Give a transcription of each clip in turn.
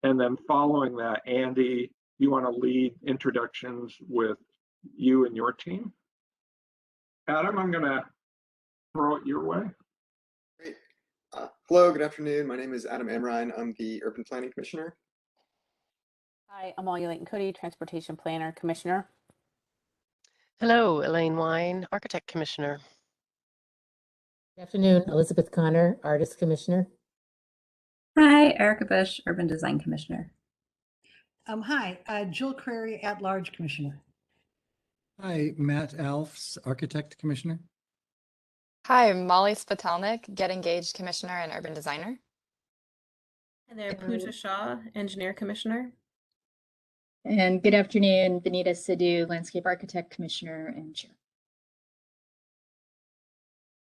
And then following that, Andy, you want to lead introductions with you and your team? Adam, I'm going to throw it your way. Great. Hello, good afternoon. My name is Adam Amrine. I'm the Urban Planning Commissioner. Hi, I'm Amalia Layton-Cody, Transportation Planner Commissioner. Hello, Elaine Wine, Architect Commissioner. Good afternoon, Elizabeth Connor, Artist Commissioner. Hi, Erica Bush, Urban Design Commissioner. Hi, Jill Crary, At-Large Commissioner. Hi, Matt Alfs, Architect Commissioner. Hi, Molly Spitalnik, Get Engaged Commissioner and Urban Designer. Hi there, Pooja Shah, Engineer Commissioner. And good afternoon, Benita Sidhu, Landscape Architect Commissioner and Chair.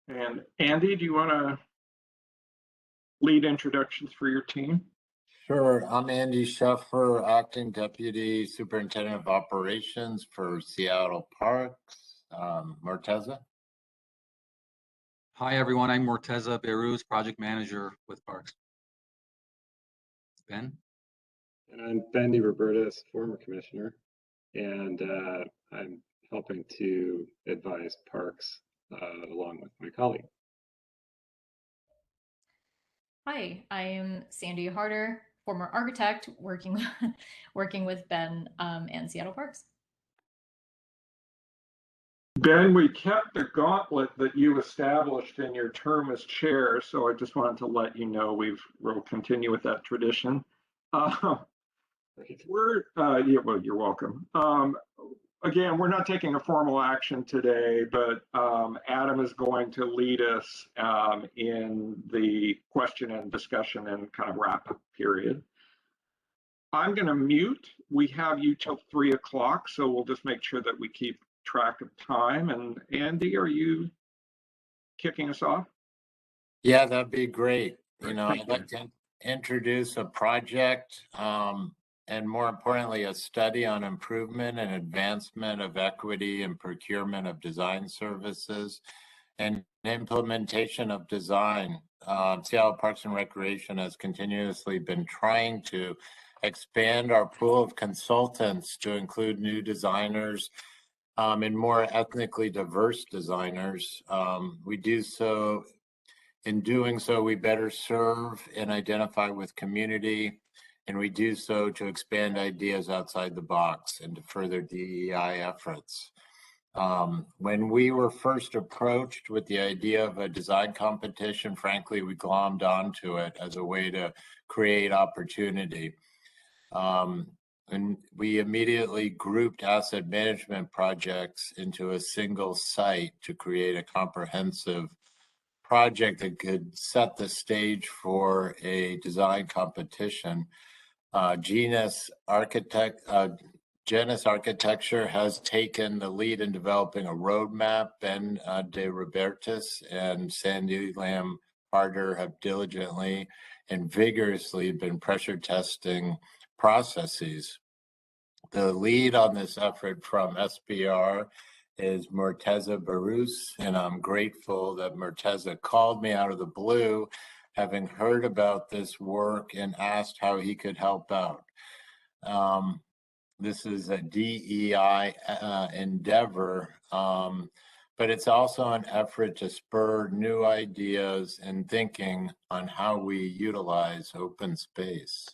And Andy, do you want to lead introductions for your team? Sure. I'm Andy Sheffer, Acting Deputy Superintendent of Operations for Seattle Parks. Morteza. Hi, everyone. I'm Morteza Beiruz, Project Manager with Parks. Ben? And I'm Ben DiRobertis, former Commissioner, and I'm helping to advise Parks along with my colleague. Hi, I am Sandy Harder, former architect, working with Ben and Seattle Parks. Ben, we kept the gauntlet that you established in your term as chair, so I just wanted to let you know we'll continue with that tradition. Yeah, well, you're welcome. Again, we're not taking a formal action today, but Adam is going to lead us in the question and discussion and kind of wrap-up period. I'm going to mute. We have you till 3 o'clock, so we'll just make sure that we keep track of time. And Andy, are you kicking us off? Yeah, that'd be great. I'd like to introduce a project and more importantly, a study on improvement and advancement of equity and procurement of design services and implementation of design. Seattle Parks and Recreation has continuously been trying to expand our pool of consultants to include new designers and more ethnically diverse designers. We do so. In doing so, we better serve and identify with community, and we do so to expand ideas outside the box and to further DEI efforts. When we were first approached with the idea of a design competition, frankly, we glommed onto it as a way to create opportunity. And we immediately grouped asset management projects into a single site to create a comprehensive project that could set the stage for a design competition. Genus Architecture has taken the lead in developing a roadmap. Ben DiRobertis and Sandy Lamb Harder have diligently and vigorously been pressure testing processes. The lead on this effort from SPR is Morteza Beiruz, and I'm grateful that Morteza called me out of the blue, having heard about this work and asked how he could help out. This is a DEI endeavor, but it's also an effort to spur new ideas and thinking on how we utilize open space.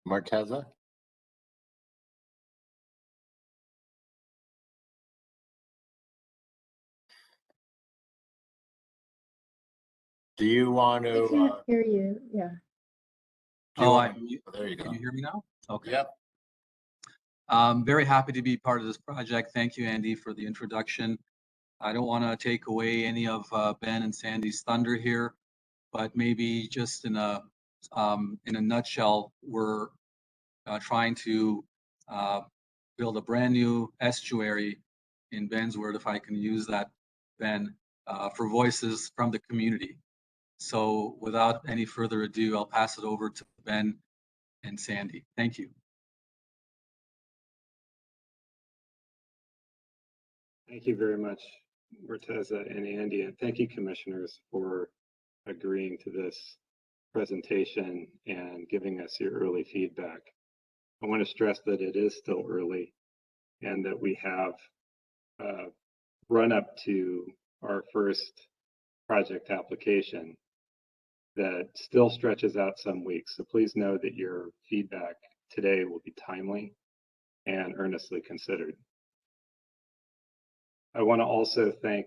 Morteza? Do you want to? I can't hear you. Yeah. There you go. Can Can you hear me now? Okay. Yep. I'm very happy to be part of this project. Thank you, Andy, for the introduction. I don't want to take away any of Ben and Sandy's thunder here, but maybe just in a nutshell, we're trying to build a brand new estuary, in Ben's word, if I can use that, Ben, for voices from the community. So without any further ado, I'll pass it over to Ben and Sandy. Thank you. Thank you very much, Morteza and Andy, and thank you, commissioners, for agreeing to this presentation and giving us your early feedback. I want to stress that it is still early and that we have run up to our first project application that still stretches out some weeks. So please know that your feedback today will be timely and earnestly considered. I want to also thank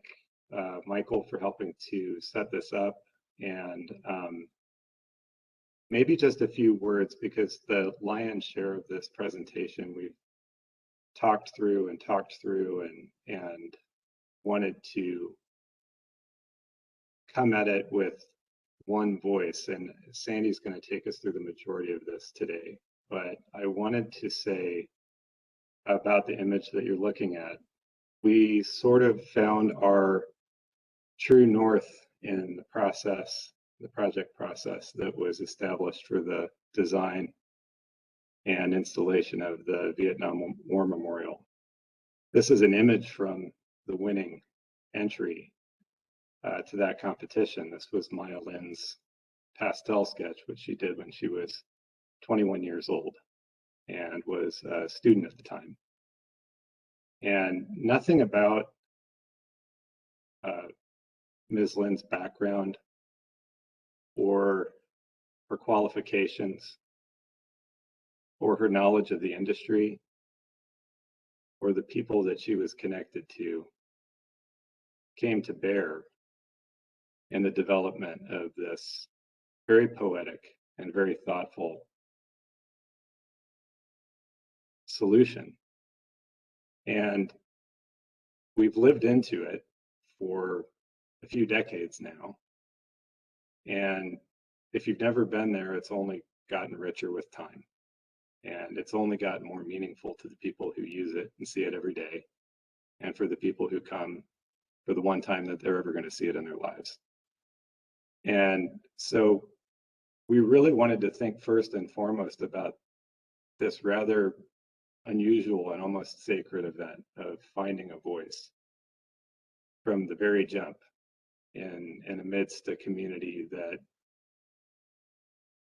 Michael for helping to set this up, and maybe just a few words, because the lion's share of this presentation we've talked through and wanted to come at it with one voice, and Sandy's going to take us through the majority of this today. But I wanted to say about the image that you're looking at, we sort of found our true north in the process, the project process that was established for the design and installation of the Vietnam War Memorial. This is an image from the winning entry to that competition. This was Maya Lin's pastel sketch, which she did when she was 21 years old and was a student at the time. And nothing about Ms. Lin's background or her qualifications or her knowledge of the industry or the people that she was connected to came to bear in the development of this very poetic and very thoughtful solution. And we've lived into it for a few decades now. And if you've never been there, it's only gotten richer with time. And it's only gotten more meaningful to the people who use it and see it every day, and for the people who come for the one time that they're ever going to see it in their lives. And so we really wanted to think first and foremost about this rather unusual and almost sacred event of finding a voice from the very jump in amidst a community that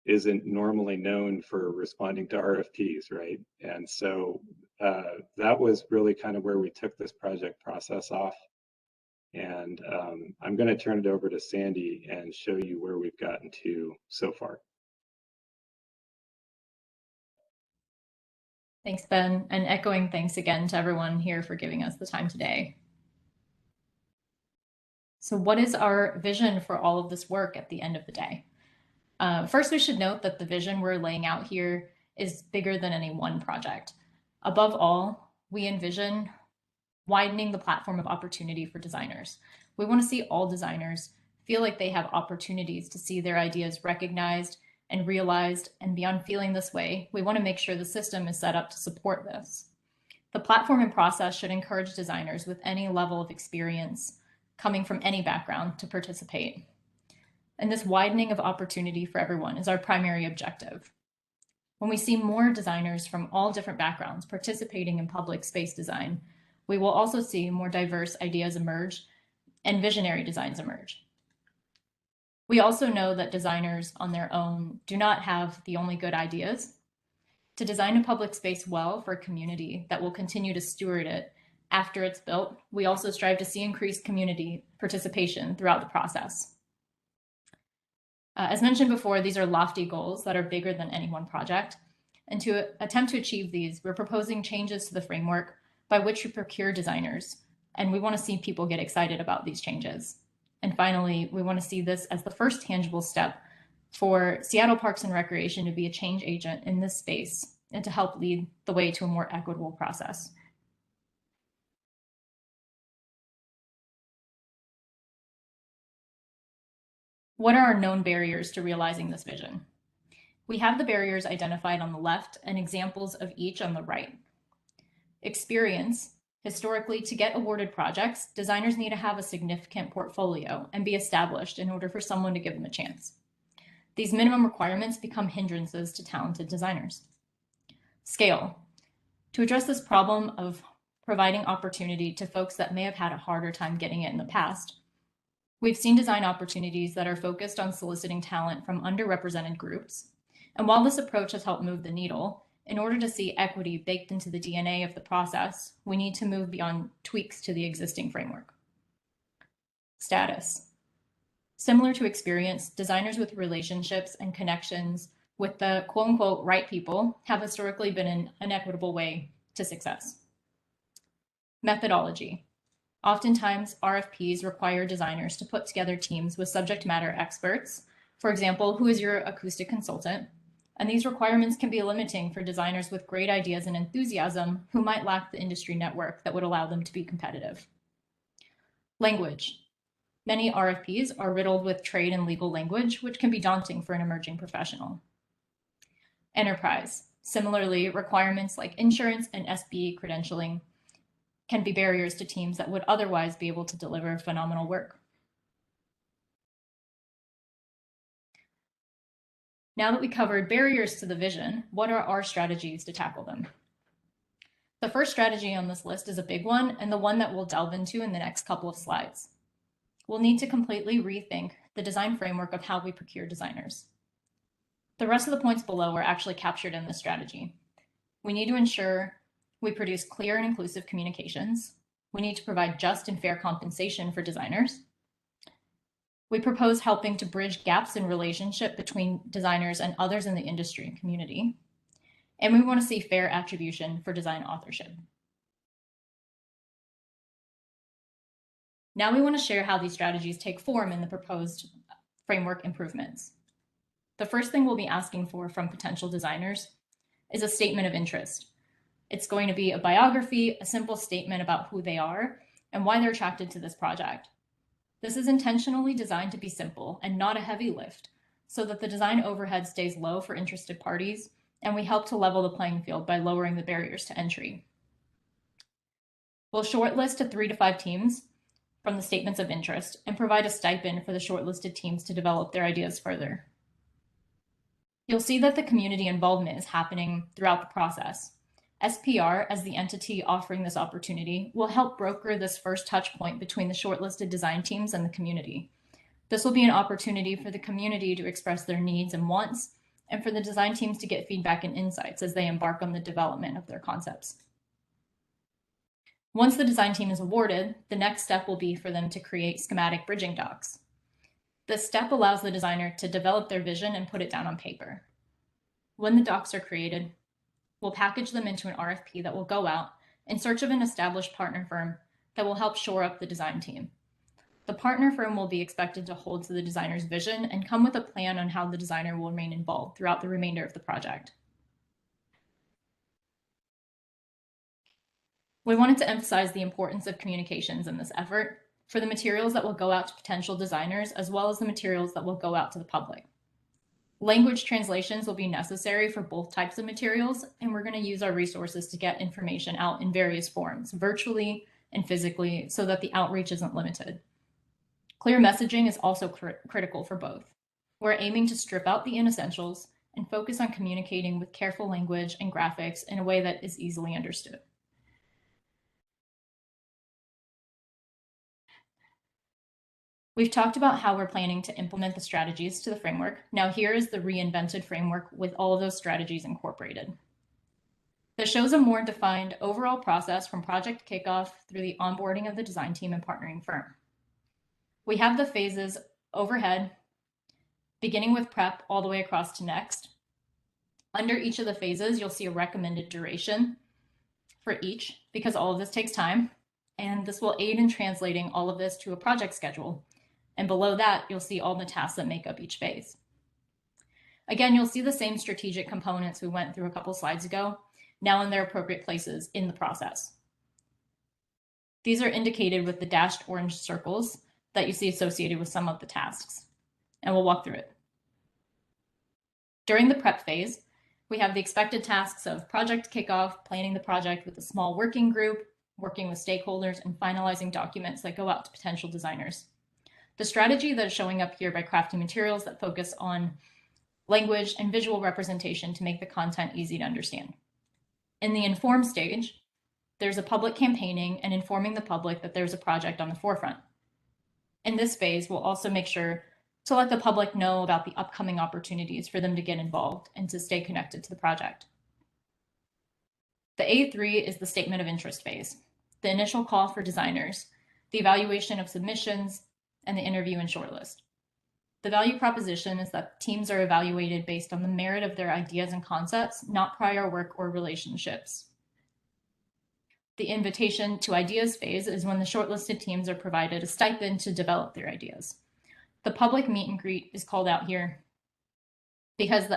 isn't normally known for responding to RFPs, right? And so that was really kind of where we took this project process off. And I'm going to turn it over to Sandy and show you where we've gotten to so far. Thanks, Ben, and echoing thanks again to everyone here for giving us the time today. So what is our vision for all of this work at the end of the day? First, we should note that the vision we're laying out here is bigger than any one project. Above all, we envision widening the platform of opportunity for designers. We want to see all designers feel like they have opportunities to see their ideas recognized and realized, and beyond feeling this way, we want to make sure the system is set up to support this. The platform and process should encourage designers with any level of experience coming from any background to participate. And this widening of opportunity for everyone is our primary objective. When we see more designers from all different backgrounds participating in public space design, we will also see more diverse ideas emerge and visionary designs emerge. We also know that designers on their own do not have the only good ideas. To design a public space well for a community that will continue to steward it after it's built, we also strive to see increased community participation throughout the process. As mentioned before, these are lofty goals that are bigger than any one project. And to attempt to achieve these, we're proposing changes to the framework by which we procure designers. And we want to see people get excited about these changes. And finally, we want to see this as the first tangible step for Seattle Parks and Recreation to be a change agent in this space and to help lead the way to a more equitable process. What are our known barriers to realizing this vision? We have the barriers identified on the left and examples of each on the right. Experience. Historically, to get awarded projects, designers need to have a significant portfolio and be established in order for someone to give them a chance. These minimum requirements become hindrances to talented designers. Scale. To address this problem of providing opportunity to folks that may have had a harder time getting it in the past. We've seen design opportunities that are focused on soliciting talent from underrepresented groups. And while this approach has helped move the needle, in order to see equity baked into the DNA of the process, we need to move beyond tweaks to the existing framework. Status. Similar to experience, designers with relationships and connections with the quote-unquote right people have historically been an equitable way to success. Methodology. Oftentimes, RFPs require designers to put together teams with subject matter experts. For example, who is your acoustic consultant? And these requirements can be limiting for designers with great ideas and enthusiasm who might lack the industry network that would allow them to be competitive. Language. Many RFPs are riddled with trade and legal language, which can be daunting for an emerging professional. Enterprise. Similarly, requirements like insurance and SBE credentialing can be barriers to teams that would otherwise be able to deliver phenomenal work. Now that we covered barriers to the vision, what are our strategies to tackle them? The first strategy on this list is a big one, and the one that we'll delve into in the next couple of slides. We'll need to completely rethink the design framework of how we procure designers. The rest of the points below are actually captured in this strategy. We need to ensure we produce clear and inclusive communications. We need to provide just and fair compensation for designers. We propose helping to bridge gaps in relationship between designers and others in the industry and community. And we want to see fair attribution for design authorship. Now we want to share how these strategies take form in the proposed framework improvements. The first thing we'll be asking for from potential designers is a statement of interest. It's going to be a biography, a simple statement about who they are and why they're attracted to this project. This is intentionally designed to be simple and not a heavy lift, so that the design overhead stays low for interested parties, and we help to level the playing field by lowering the barriers to entry. We'll shortlist to 3 to 5 teams from the statements of interest and provide a stipend for the shortlisted teams to develop their ideas further. You'll see that the community involvement is happening throughout the process. SPR, as the entity offering this opportunity, will help broker this first touch point between the shortlisted design teams and the community. This will be an opportunity for the community to express their needs and wants, and for the design teams to get feedback and insights as they embark on the development of their concepts. Once the design team is awarded, the next step will be for them to create schematic bridging docs. This step allows the designer to develop their vision and put it down on paper. When the docs are created, we'll package them into an RFP that will go out in search of an established partner firm that will help shore up the design team. The partner firm will be expected to hold to the designer's vision and come with a plan on how the designer will remain involved throughout the remainder of the project. We wanted to emphasize the importance of communications in this effort for the materials that will go out to potential designers, as well as the materials that will go out to the public. Language translations will be necessary for both types of materials, and we're going to use our resources to get information out in various forms, virtually and physically, so that the outreach isn't limited. Clear messaging is also critical for both. We're aiming to strip out the inessentials and focus on communicating with careful language and graphics in a way that is easily understood. We've talked about how we're planning to implement the strategies to the framework. Now here is the reinvented framework with all of those strategies incorporated. This shows a more defined overall process from project kickoff through the onboarding of the design team and partnering firm. We have the phases overhead, beginning with prep all the way across to next. Under each of the phases, you'll see a recommended duration for each, because all of this takes time, and this will aid in translating all of this to a project schedule. And below that, you'll see all the tasks that make up each phase. Again, you'll see the same strategic components we went through a couple slides ago, now in their appropriate places in the process. These are indicated with the dashed orange circles that you see associated with some of the tasks, and we'll walk through it. During the prep phase, we have the expected tasks of project kickoff, planning the project with a small working group, working with stakeholders, and finalizing documents that go out to potential designers. The strategy that is showing up here by crafting materials that focus on language and visual representation to make the content easy to understand. In the inform stage, there's a public campaigning and informing the public that there's a project on the forefront. In this phase, we'll also make sure to let the public know about the upcoming opportunities for them to get involved and to stay connected to the project. The A3 is the statement of interest phase, the initial call for designers, the evaluation of submissions, and the interview and shortlist. The value proposition is that teams are evaluated based on the merit of their ideas and concepts, not prior work or relationships. The invitation to ideas phase is when the shortlisted teams are provided a stipend to develop their ideas. The public meet and greet is called out here because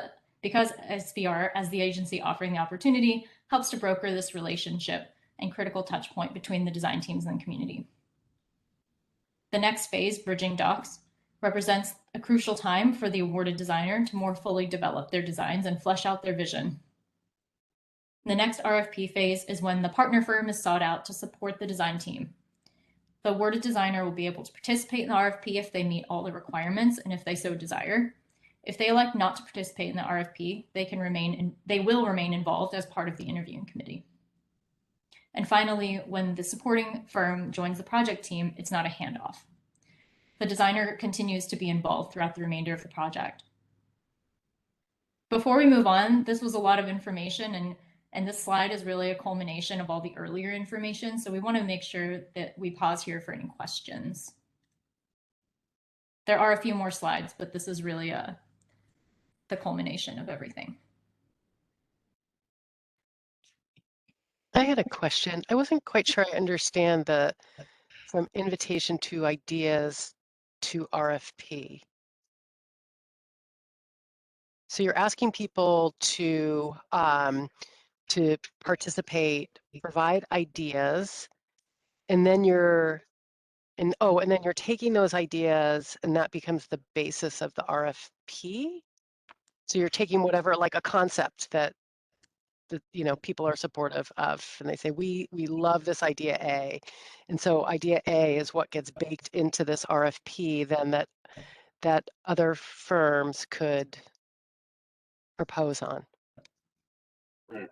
SVR, as the agency offering the opportunity, helps to broker this relationship and critical touch point between the design teams and the community. The next phase, bridging docs, represents a crucial time for the awarded designer to more fully develop their designs and flesh out their vision. The next RFP phase is when the partner firm is sought out to support the design team. The awarded designer will be able to participate in the RFP if they meet all the requirements and if they so desire. If they elect not to participate in the RFP, they will remain involved as part of the interviewing committee. And finally, when the supporting firm joins the project team, it's not a handoff. The designer continues to be involved throughout the remainder of the project. Before we move on, this was a lot of information, and this slide is really a culmination of all the earlier information. So we want to make sure that we pause here for any questions. There are a few more slides, but this is really the culmination of everything. I had a question. I wasn't quite sure I understand the from invitation to ideas to RFP. So you're asking people to participate, provide ideas, and then you're taking those ideas and that becomes the basis of the RFP. So you're taking whatever, like a concept that people are supportive of, and they say, we love this idea A. And so idea A is what gets baked into this RFP then that other firms could propose on. Right.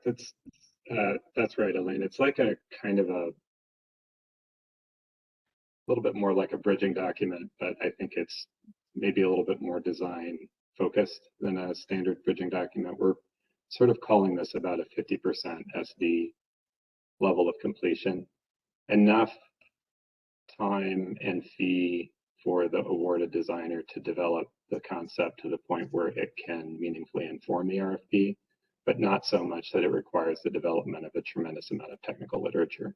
That's right, Elaine. It's like a kind of a little bit more like a bridging document, but I think it's maybe a little bit more design focused than a standard bridging document. We're sort of calling this about a 50% SD level of completion. Enough time and fee for the awarded designer to develop the concept to the point where it can meaningfully inform the RFP, but not so much that it requires the development of a tremendous amount of technical literature.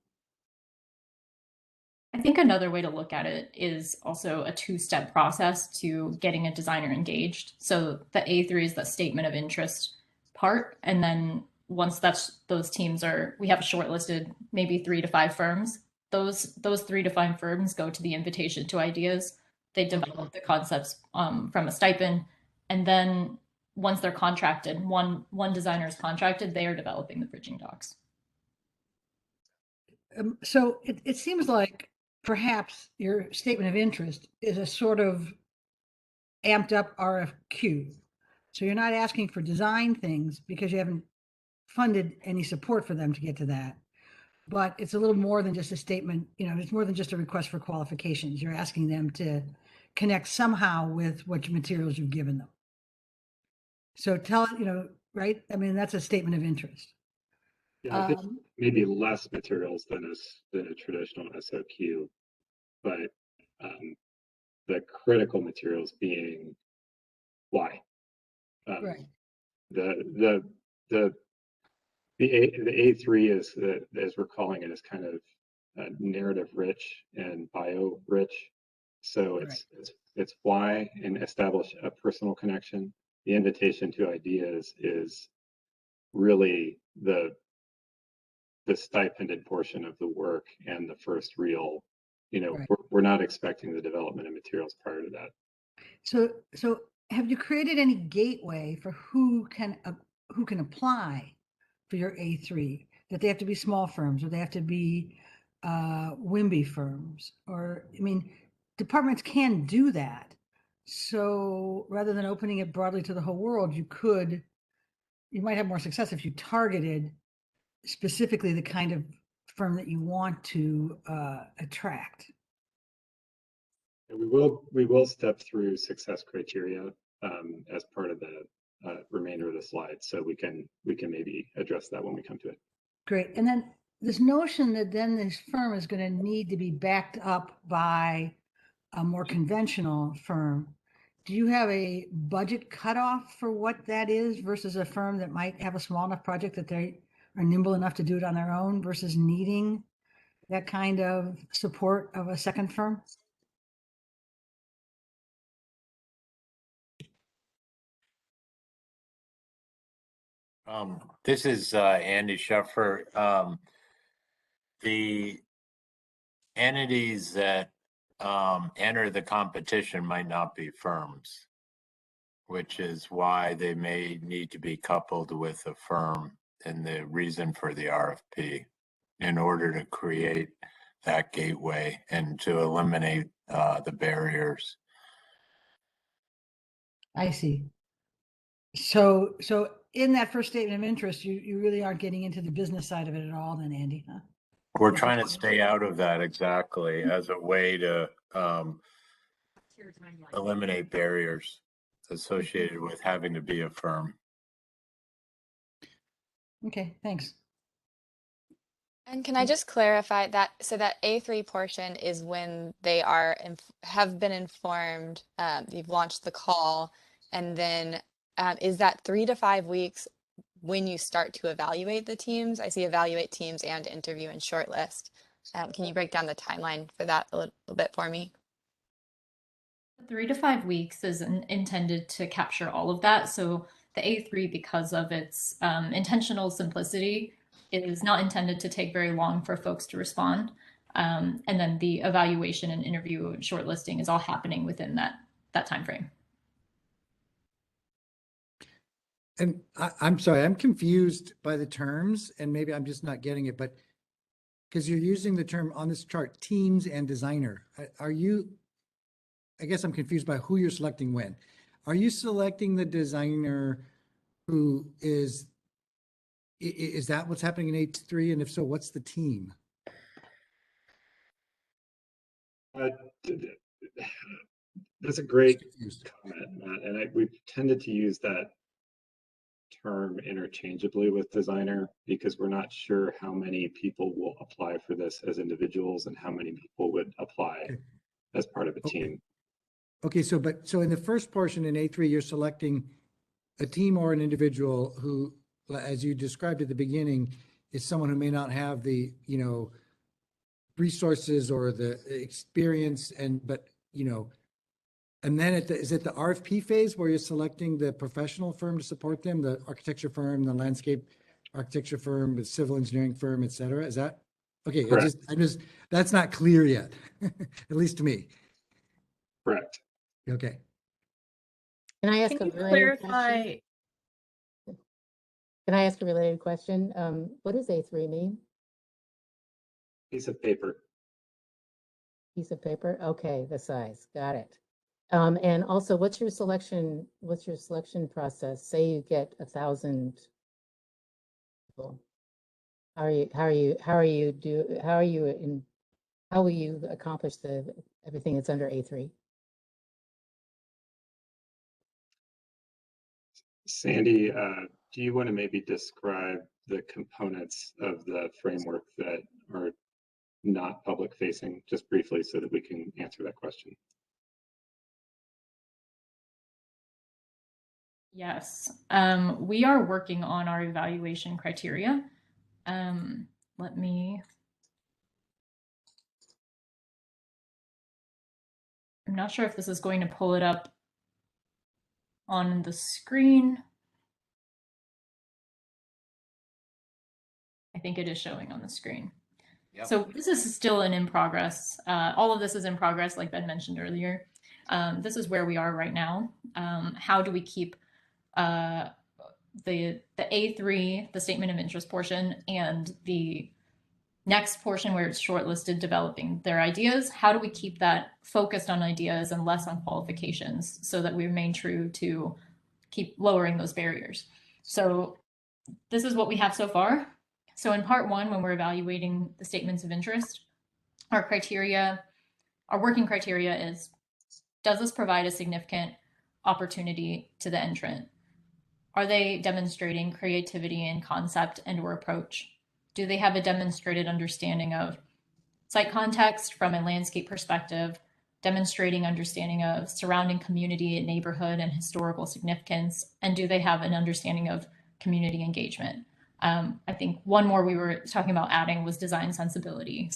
I think another way to look at it is also a two-step process to getting a designer engaged. So the A3 is the statement of interest part. And then once those teams we have a shortlisted maybe 3 to 5 firms. Those 3 to 5 firms go to the invitation to ideas. They develop the concepts from a stipend. And then once they're contracted, one designer is contracted, they are developing the bridging docs. So it seems like perhaps your statement of interest is a sort of amped up RFQ. So you're not asking for design things because you haven't funded any support for them to get to that. But it's a little more than just a statement, it's more than just a request for qualifications. You're asking them to connect somehow with what materials you've given them. So right? I mean, that's a statement of interest. Yeah, I think maybe less materials than a traditional SOQ, but the critical materials being why. Right. The A3 is, as we're calling it, is kind of narrative rich and bio rich. So it's why and establish a personal connection. The invitation to ideas is really the stipended portion of the work and the first real, Right. we're not expecting the development of materials prior to that. So have you created any gateway for who can apply for your A3? That they have to be small firms, or they have to be WIMBY firms, or departments can do that. So rather than opening it broadly to the whole world, you might have more success if you targeted specifically the kind of firm that you want to attract? We will step through success criteria as part of the remainder of the slides, so we can maybe address that when we come to it. Great. And then this notion that then this firm is going to need to be backed up by a more conventional firm. Do you have a budget cutoff for what that is versus a firm that might have a small enough project that they are nimble enough to do it on their own versus needing that kind of support of a second firm? This is Andy Scheffer. The entities that enter the competition might not be firms, which is why they may need to be coupled with a firm in the reason for the RFP in order to create that gateway and to eliminate the barriers. I see. So in that first statement of interest, you really aren't getting into the business side of it at all then, Andy, huh? We're trying to stay out of that exactly as a way to eliminate barriers associated with having to be a firm. Okay, thanks. And can I just clarify that? So that A3 portion is when they are have been informed, you've launched the call, and then is that 3 to 5 weeks when you start to evaluate the teams? I see evaluate teams and interview and shortlist. Can you break down the timeline for that a little bit for me? 3 to 5 weeks is intended to capture all of that. So the A3, because of its intentional simplicity, is not intended to take very long for folks to respond. And then the evaluation and interview and shortlisting is all happening within that time frame. And I'm sorry, I'm confused by the terms, and maybe I'm just not getting it, but because you're using the term on this chart, teams and designer. I guess I'm confused by who you're selecting when. Are you selecting the designer who is that what's happening in H3? And if so, what's the team? That's a great comment, Matt. And we've tended to use that term interchangeably with designer because we're not sure how many people will apply for this as individuals and how many people would apply as part of a team. Okay, so in the first portion in A3, you're selecting a team or an individual who, as you described at the beginning, is someone who may not have the, resources or the experience and then is it the RFP phase where you're selecting the professional firm to support them, the architecture firm, the landscape architecture firm, the civil engineering firm, et cetera? Is that, okay, that's not clear yet, at least to me. Correct. Okay. Can I ask Can a you related clarify? question? Can I ask a related question? What does A3 mean? Piece of paper. Piece of paper? Okay, the size. Got it. And also, what's your selection process? Say you get 1,000 people. How will you accomplish everything that's under A3? Sandy, do you want to maybe describe the components of the framework that are not public facing just briefly so that we can answer that question? Yes, we are working on our evaluation criteria. I'm not sure if this is going to pull it up on the screen. I think it is showing on the screen. Yep. So this is still in progress. All of this is in progress, like Ben mentioned earlier. This is where we are right now. How do we keep the A3, the statement of interest portion, and the next portion where it's shortlisted developing their ideas? How do we keep that focused on ideas and less on qualifications so that we remain true to keep lowering those barriers? So this is what we have so far. So in part one, when we're evaluating the statements of interest, our working criteria is, does this provide a significant opportunity to the entrant? Are they demonstrating creativity in concept and or approach? Do they have a demonstrated understanding of site context from a landscape perspective, demonstrating understanding of surrounding community and neighborhood and historical significance? And do they have an understanding of community engagement? I think one more we were talking about adding was design sensibility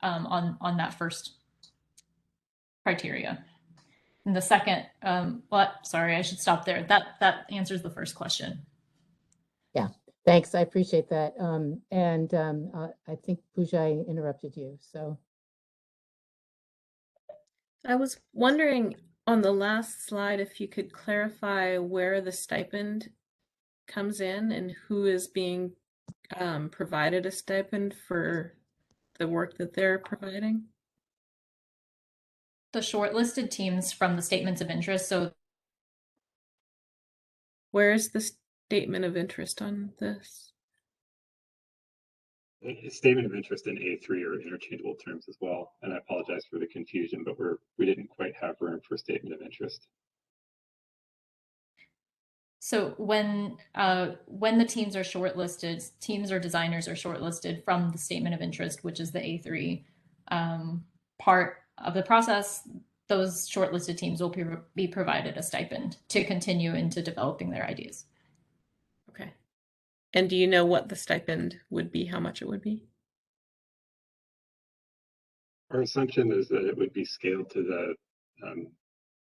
on that first criteria. And the second, sorry, I should stop there. That answers the first question. Yeah, thanks. I appreciate that. I think Pooja, I interrupted you. So I was wondering on the last slide if you could clarify where the stipend comes in and who is being provided a stipend for the work that they're providing. The shortlisted teams from the statements of interest. So where is the statement of interest on this? Statement of interest and A3 are interchangeable terms as well. And I apologize for the confusion, but we didn't quite have room for statement of interest. So when the teams are shortlisted, teams or designers are shortlisted from the statement of interest, which is the A3 part of the process, those shortlisted teams will be provided a stipend to continue into developing their ideas. Okay. And do you know what the stipend would be, how much it would be? Our assumption is that it would be scaled to the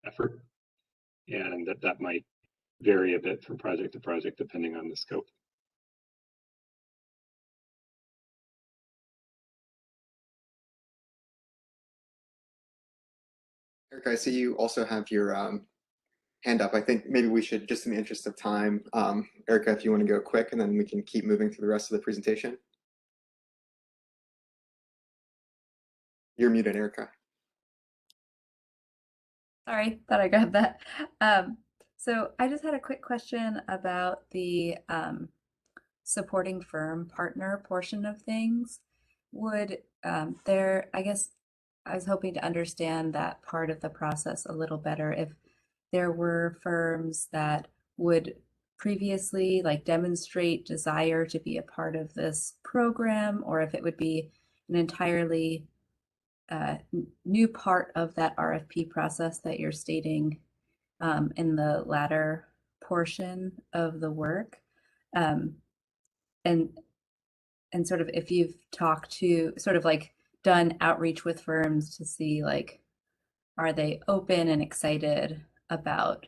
effort, and that might vary a bit from project to project depending on the scope. Eric, I see you also have your hand up. I think maybe we should, just in the interest of time, Erica, if you want to go quick, and then we can keep moving through the rest of the presentation. You're muted, Erica. Sorry, thought I grabbed that. So I just had a quick question about the supporting firm partner portion of things. Would I guess I was hoping to understand that part of the process a little better. If there were firms that would previously demonstrate desire to be a part of this program, or if it would be an entirely new part of that RFP process that you're stating in the latter portion of the work. And sort of if you've talked to done outreach with firms to see are they open and excited about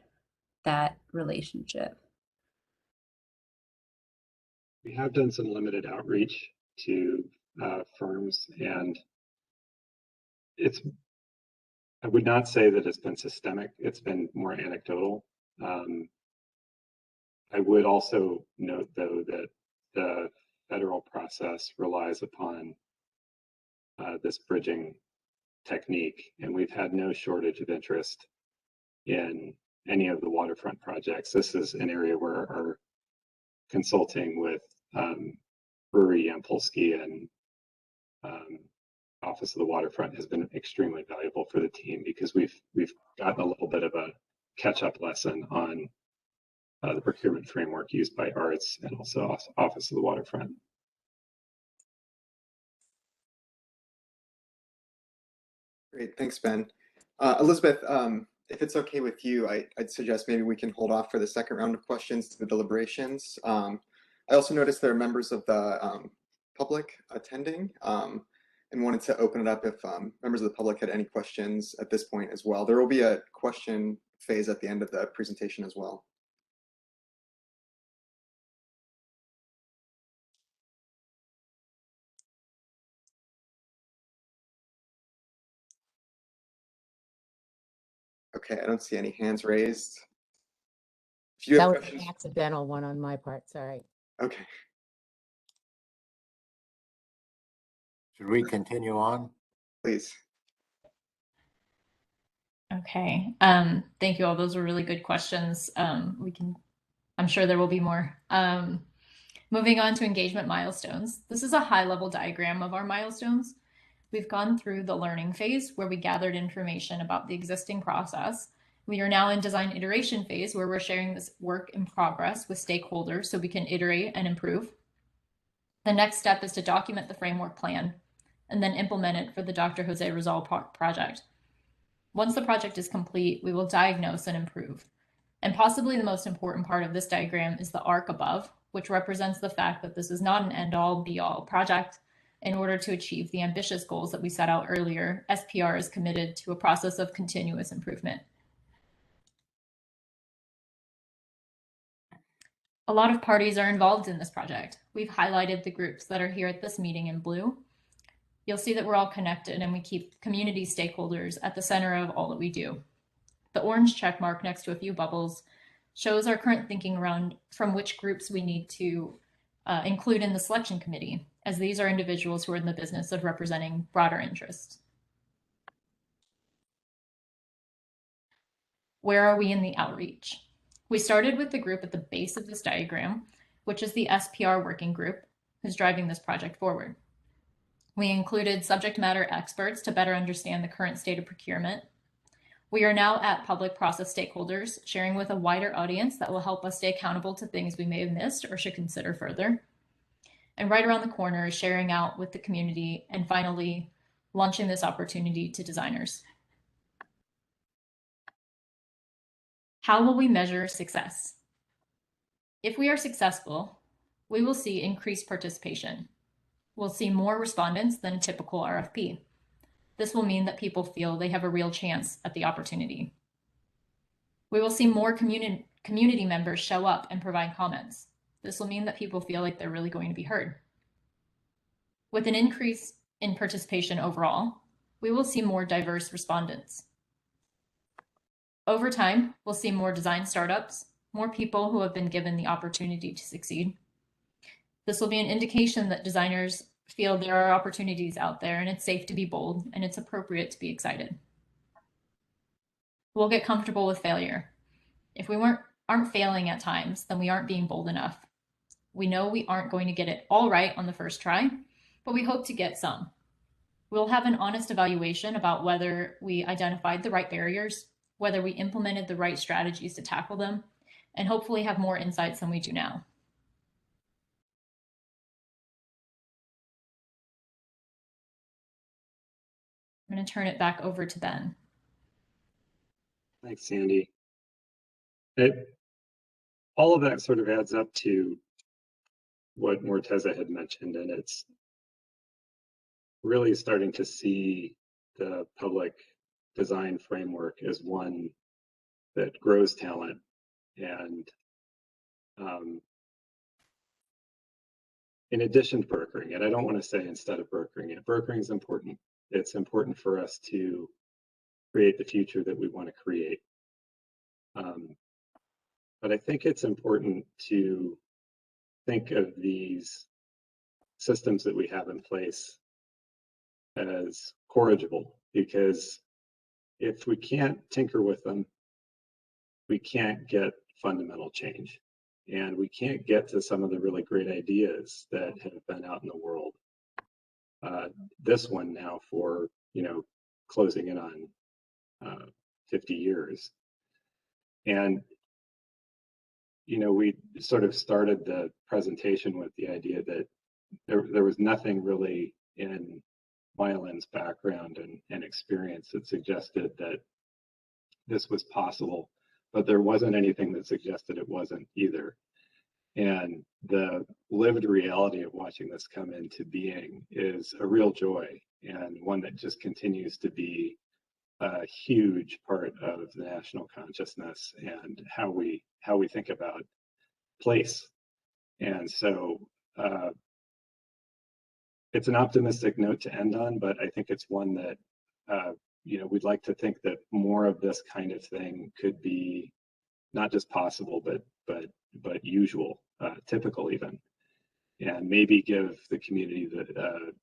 that relationship? We have done some limited outreach to firms, and I would not say that it's been systemic. It's been more anecdotal. I would also note, though, that the federal process relies upon this bridging technique, and we've had no shortage of interest in any of the waterfront projects. This is an area where our consulting with Brewery Yampolsky and Office of the Waterfront has been extremely valuable for the team, because we've gotten a little bit of a catch-up lesson on the procurement framework used by ARTS and also Office of the Waterfront. Great, thanks, Ben. Elizabeth, if it's okay with you, I'd suggest maybe we can hold off for the second round of questions to the deliberations. I also noticed there are members of the public attending, and wanted to open it up if members of the public had any questions at this point as well. There will be a question phase at the end of the presentation as well. Okay, I don't see any hands raised. If you that have was questions, an accidental one on my part. Sorry. okay. Should we continue on? Please. Okay. Thank you all. Those were really good questions. I'm sure there will be more. Moving on to engagement milestones. This is a high-level diagram of our milestones. We've gone through the learning phase where we gathered information about the existing process. We are now in design iteration phase where we're sharing this work in progress with stakeholders so we can iterate and improve. The next step is to document the framework plan and then implement it for the Dr. Jose Rizal project. Once the project is complete, we will diagnose and improve. And possibly the most important part of this diagram is the arc above, which represents the fact that this is not an end-all be-all project. In order to achieve the ambitious goals that we set out earlier, SPR is committed to a process of continuous improvement. A lot of parties are involved in this project. We've highlighted the groups that are here at this meeting in blue. You'll see that we're all connected and we keep community stakeholders at the center of all that we do. The orange check mark next to a few bubbles shows our current thinking around from which groups we need to include in the selection committee, as these are individuals who are in the business of representing broader interests. Where are we in the outreach? We started with the group at the base of this diagram, which is the SPR working group who's driving this project forward. We included subject matter experts to better understand the current state of procurement. We are now at public process stakeholders, sharing with a wider audience that will help us stay accountable to things we may have missed or should consider further. And right around the corner is sharing out with the community and finally launching this opportunity to designers. How will we measure success? If we are successful, we will see increased participation. We'll see more respondents than a typical RFP. This will mean that people feel they have a real chance at the opportunity. We will see more community members show up and provide comments. This will mean that people feel like they're really going to be heard. With an increase in participation overall, we will see more diverse respondents. Over time, we'll see more design startups, more people who have been given the opportunity to succeed. This will be an indication that designers feel there are opportunities out there and it's safe to be bold and it's appropriate to be excited. We'll get comfortable with failure. If we aren't failing at times, then we aren't being bold enough. We know we aren't going to get it all right on the first try, but we hope to get some. We'll have an honest evaluation about whether we identified the right barriers, whether we implemented the right strategies to tackle them, and hopefully have more insights than we do now. I'm going to turn it back over to Ben. Thanks, Sandy. All of that sort of adds up to what Morteza had mentioned, and it's really starting to see the public design framework as one that grows talent and in addition to brokering it. I don't want to say instead of brokering it. Brokering is important. It's important for us to create the future that we want to create. But I think it's important to think of these systems that we have in place as corrigible, because if we can't tinker with them, we can't get fundamental change. And we can't get to some of the really great ideas that have been out in the world. This one now for, closing in on 50 years. And, we sort of started the presentation with the idea that there was nothing really in Mylan's background and experience that suggested that this was possible, but there wasn't anything that suggested it wasn't either. And the lived reality of watching this come into being is a real joy, and one that just continues to be a huge part of the national consciousness and how we think about place. And so it's an optimistic note to end on, but I think it's one that we'd like to think that more of this kind of thing could be not just possible, but usual, typical even, and maybe give the community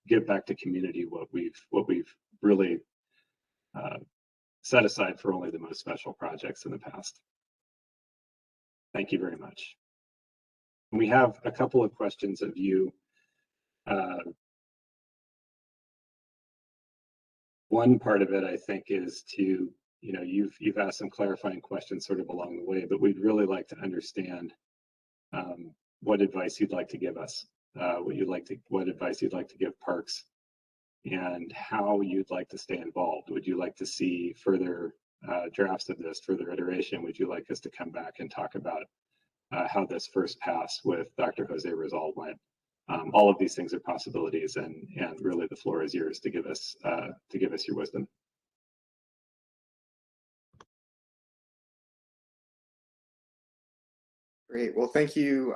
give back to community what we've really set aside for only the most special projects in the past. Thank you very much. We have a couple of questions of you. One part of it, I think, is to, you've asked some clarifying questions sort of along the way, but we'd really like to understand what advice you'd like to give us, what advice you'd like to give parks, and how you'd like to stay involved. Would you like to see further drafts of this, further iteration? Would you like us to come back and talk about how this first pass with Dr. Jose Rizal went? All of these things are possibilities, and really the floor is yours to give us your wisdom. Great. Well, thank you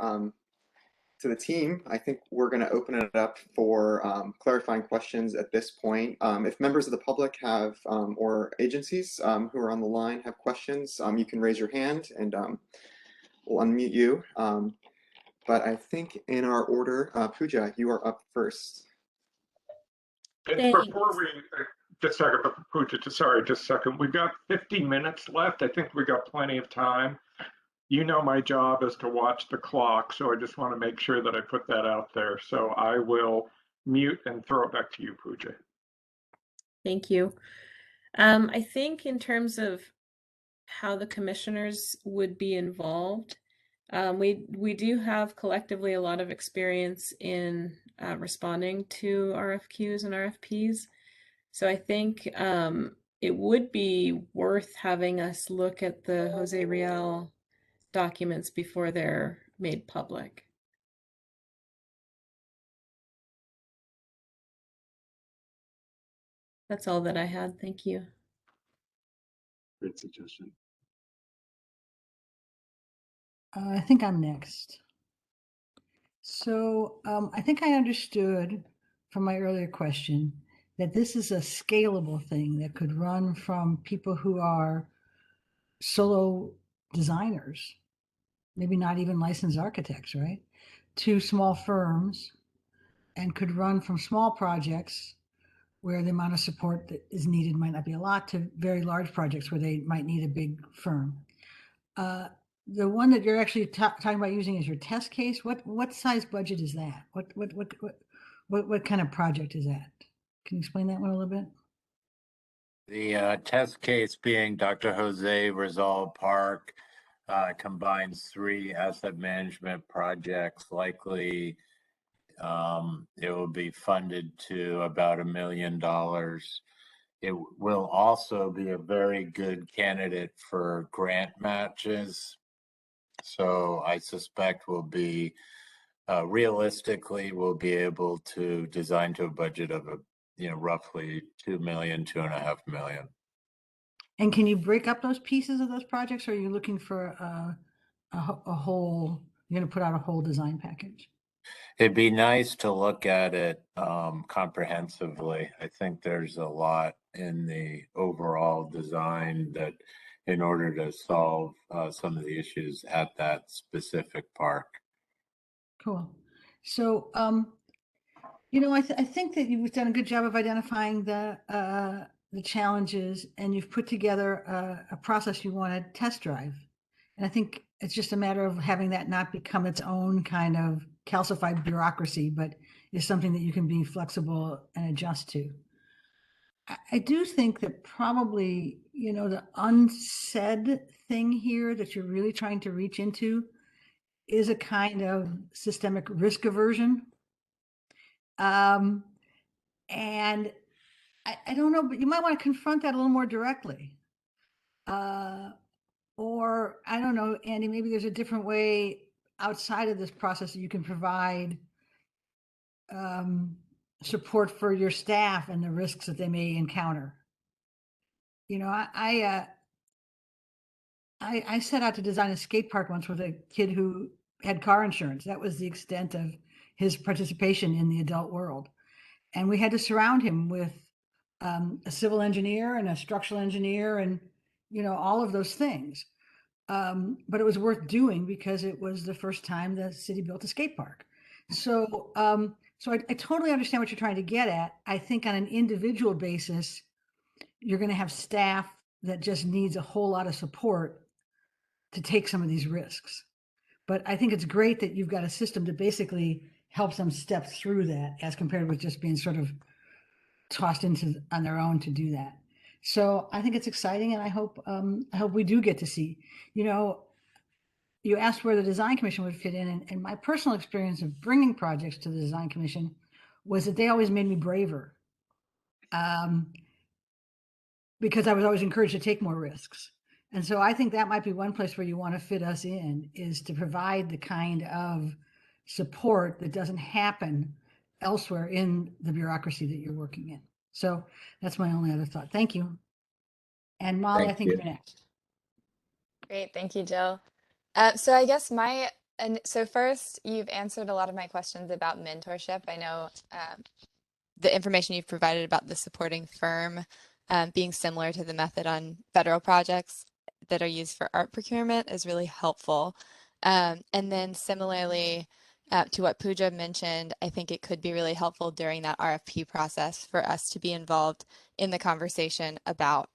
to the team. I think we're going to open it up for clarifying questions at this point. If members of the public have or agencies who are on the line have questions, you can raise your hand and we'll unmute you. But I think in our order, Pooja, you are up first. Before we, just a second, Pooja, sorry, just a second. We've got 50 minutes left. I think we got plenty of time. You know my job is to watch the clock, so I just want to make sure that I put that out there. So I will mute and throw it back to you, Pooja. Thank you. I think in terms of how the commissioners would be involved, we do have collectively a lot of experience in responding to RFQs and RFPs. So I think it would be worth having us look at the Jose Rizal documents before they're made public. That's all that I had. Thank you. Great suggestion. I think I'm next. So I think I understood from my earlier question that this is a scalable thing that could run from people who are solo designers, maybe not even licensed architects, right, to small firms, and could run from small projects where the amount of support that is needed might not be a lot to very large projects where they might need a big firm. The one that you're actually talking about using as your test case, what size budget is that? What kind of project is that? Can you explain that one a little bit? The test case being Dr. Jose Rizal Park combines 3 asset management projects. Likely it will be funded to about $1 million. It will also be a very good candidate for grant matches. So I suspect we'll be, realistically, we'll be able to design to a budget of roughly 2 million, 2.5 million. And can you break up those pieces of those projects, or are you looking for a whole, you're going to put out a whole design package? It'd be nice to look at it comprehensively. I think there's a lot in the overall design that in order to solve some of the issues at that specific park. Cool. So, I think that you've done a good job of identifying the challenges, and you've put together a process you want to test drive. And I think it's just a matter of having that not become its own kind of calcified bureaucracy, but is something that you can be flexible and adjust to. I do think that probably, the unsaid thing here that you're really trying to reach into is a kind of systemic risk aversion. And I don't know, but you might want to confront that a little more directly. Or I don't know, Andy, maybe there's a different way outside of this process that you can provide support for your staff and the risks that they may encounter. I set out to design a skate park once with a kid who had car insurance. That was the extent of his participation in the adult world. And we had to surround him with a civil engineer and a structural engineer and, all of those things. But it was worth doing because it was the first time the city built a skate park. So I totally understand what you're trying to get at. I think on an individual basis, you're going to have staff that just needs a whole lot of support to take some of these risks. But I think it's great that you've got a system that basically helps them step through that as compared with just being sort of tossed into on their own to do that. So I think it's exciting, and I hope we do get to see. You know, you asked where the design commission would fit in, and my personal experience of bringing projects to the design commission was that they always made me braver, because I was always encouraged to take more risks. And so I think that might be one place where you want to fit us in, is to provide the kind of support that doesn't happen elsewhere in the bureaucracy that you're working in. So that's my only other thought. Thank you. And Molly, I Thank think you. you're next. Great, thank you, Jill. So I guess so first, you've answered a lot of my questions about mentorship. I know the information you've provided about the supporting firm being similar to the method on federal projects that are used for art procurement is really helpful. And then similarly to what Pooja mentioned, I think it could be really helpful during that RFP process for us to be involved in the conversation about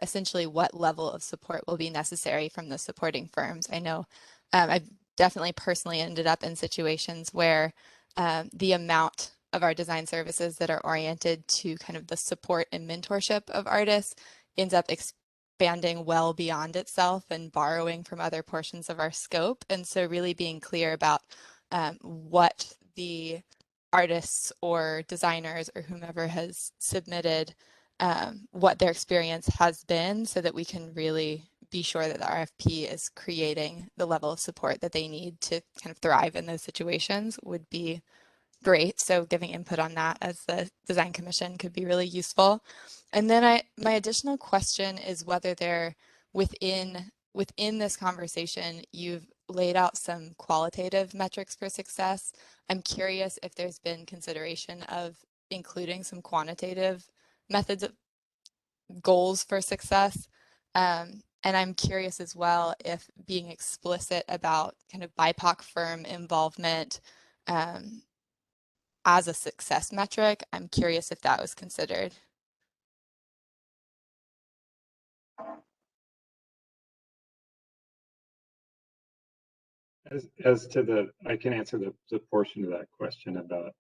essentially what level of support will be necessary from the supporting firms. I know I've definitely personally ended up in situations where the amount of our design services that are oriented to kind of the support and mentorship of artists ends up expanding well beyond itself and borrowing from other portions of our scope. And so really being clear about what the artists or designers or whomever has submitted, what their experience has been, so that we can really be sure that the RFP is creating the level of support that they need to kind of thrive in those situations would be great. So giving input on that as the design commission could be really useful. And then my additional question is whether there within this conversation, you've laid out some qualitative metrics for success. I'm curious if there's been consideration of including some quantitative methods of goals for success. And I'm curious as well if being explicit about kind of BIPOC firm involvement as a success metric, I'm curious if that was considered. As to the, I can answer the portion of that question about,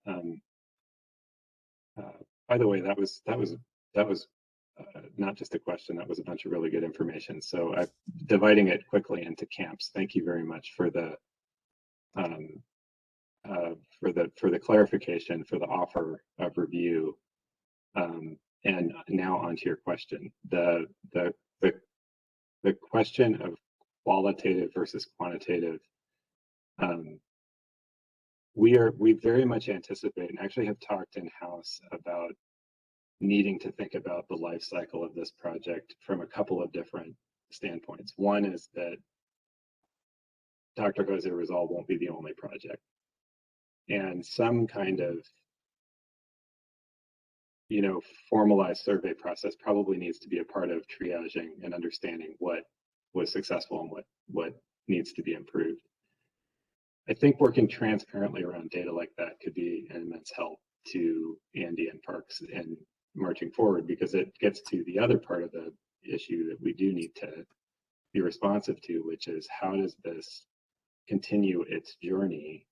by the way, that was not just a question, that was a bunch of really good information. So I'm dividing it quickly into camps. Thank you very much for the clarification, for the offer of review. And now onto your question. The question of qualitative versus quantitative, we very much anticipate and actually have talked in-house about needing to think about the life cycle of this project from a couple of different standpoints. One is that Dr. Jose Rizal won't be the only project. And some kind of, formalized survey process probably needs to be a part of triaging and understanding what was successful and what needs to be improved. I think working transparently around data like that could be an immense help to Andy and Parks in marching forward, because it gets to the other part of the issue that we do need to be responsive to, which is how does this continue its journey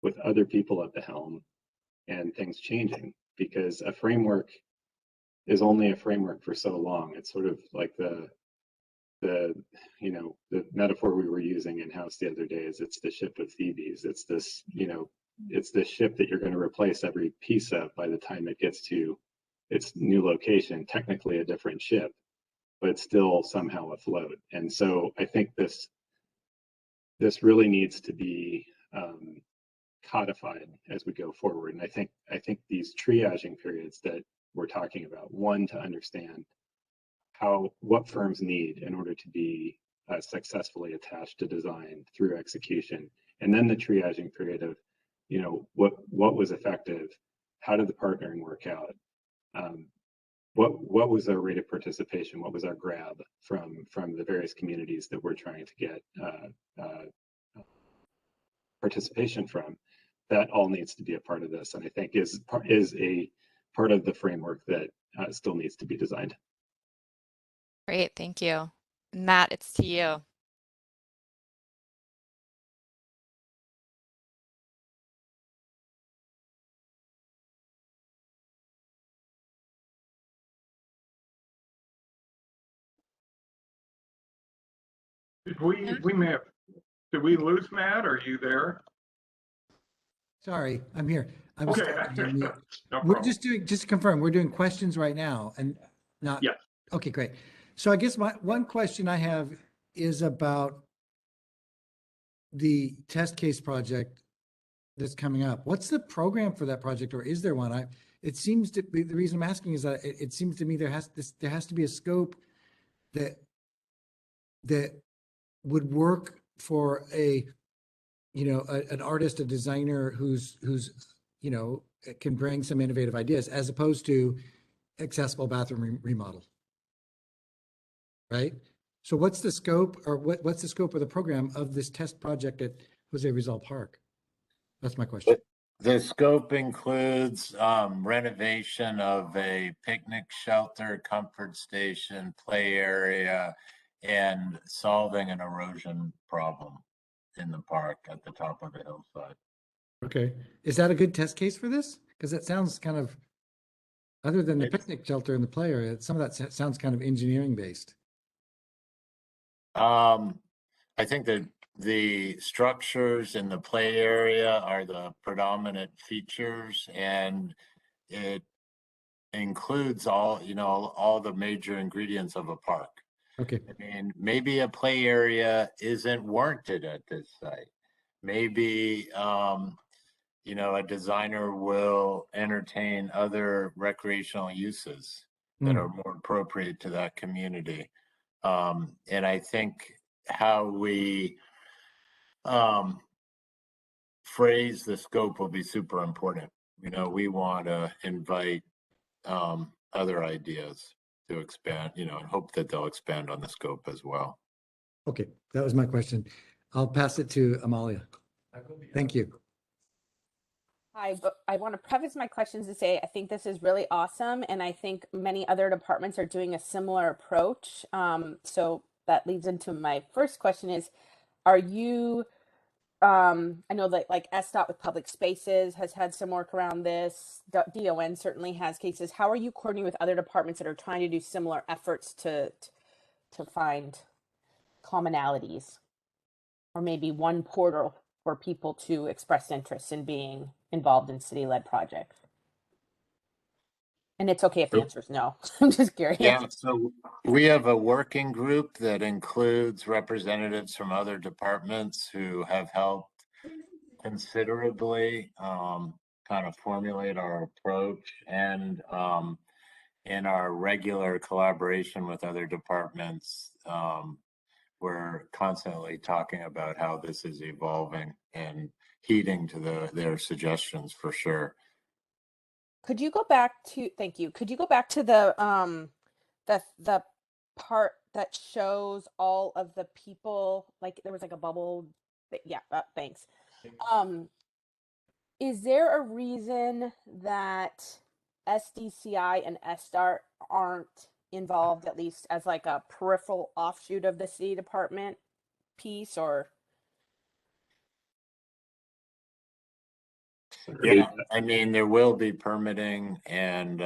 with other people at the helm and things changing? Because a framework is only a framework for so long. It's sort of like the metaphor we were using in-house the other day is it's the ship of Thebes. It's this, it's the ship that you're going to replace every piece of by the time it gets to its new location, technically a different ship, but it's still somehow afloat. And so I think this really needs to be codified as we go forward. And I think these triaging periods that we're talking about, one, to understand what firms need in order to be successfully attached to design through execution, and then the triaging period of, what was effective, how did the partnering work out, what was our rate of participation, what was our grab from the various communities that we're trying to get participation from. That all needs to be a part of this, and I think is a part of the framework that still needs to be designed. Great, thank you. Matt, it's to you. We may have, did we lose Matt? Are you there? Sorry, I'm here. I was Okay. talking on mute. No We're problem. just doing, just to confirm, we're doing questions right now and not. Yes. Okay, great. So I guess my one question I have is about the test case project that's coming up. What's the program for that project, or is there one? It seems to be, the reason I'm asking is that it seems to me there has to be a scope that would work for an artist, a designer who's can bring some innovative ideas, as opposed to accessible bathroom remodel. Right? So what's the scope, or what's the scope of the program of this test project at Jose Rizal Park? That's my question. The scope includes renovation of a picnic shelter, comfort station, play area, and solving an erosion problem in the park at the top of the hillside. Okay. Is that a good test case for this? Because that sounds kind of, other than the picnic shelter and the play area, some of that sounds kind of engineering based. I think that the structures in the play area are the predominant features, and it includes all the major ingredients of a park. Okay. I mean, maybe a play area isn't warranted at this site. Maybe, a designer will entertain other recreational uses that are more appropriate to that community. And I think how we phrase the scope will be super important. We want to invite other ideas to expand, and hope that they'll expand on the scope as well. Okay, that was my question. I'll pass it to Amalia. Thank you. Hi, but I want to preface my questions to say I think this is really awesome, and I think many other departments are doing a similar approach. So that leads into my first question is, are you, I know that like SDOT with public spaces has had some work around this. DON certainly has cases. How are you coordinating with other departments that are trying to do similar efforts to find commonalities, or maybe one portal for people to express interest in being involved in city-led projects? And it's okay if the answer is no. I'm just curious. Yeah, so we have a working group that includes representatives from other departments who have helped considerably kind of formulate our approach, and in our regular collaboration with other departments, we're constantly talking about how this is evolving and heeding to their suggestions for sure. Could you go back to, thank you. Could you go back to the part that shows all of the people, like there was like a bubble. Yeah, thanks. Is there a reason that SDCI and SDART aren't involved, at least as like a peripheral offshoot of the city department piece, or? Yeah, I mean, there will be permitting, and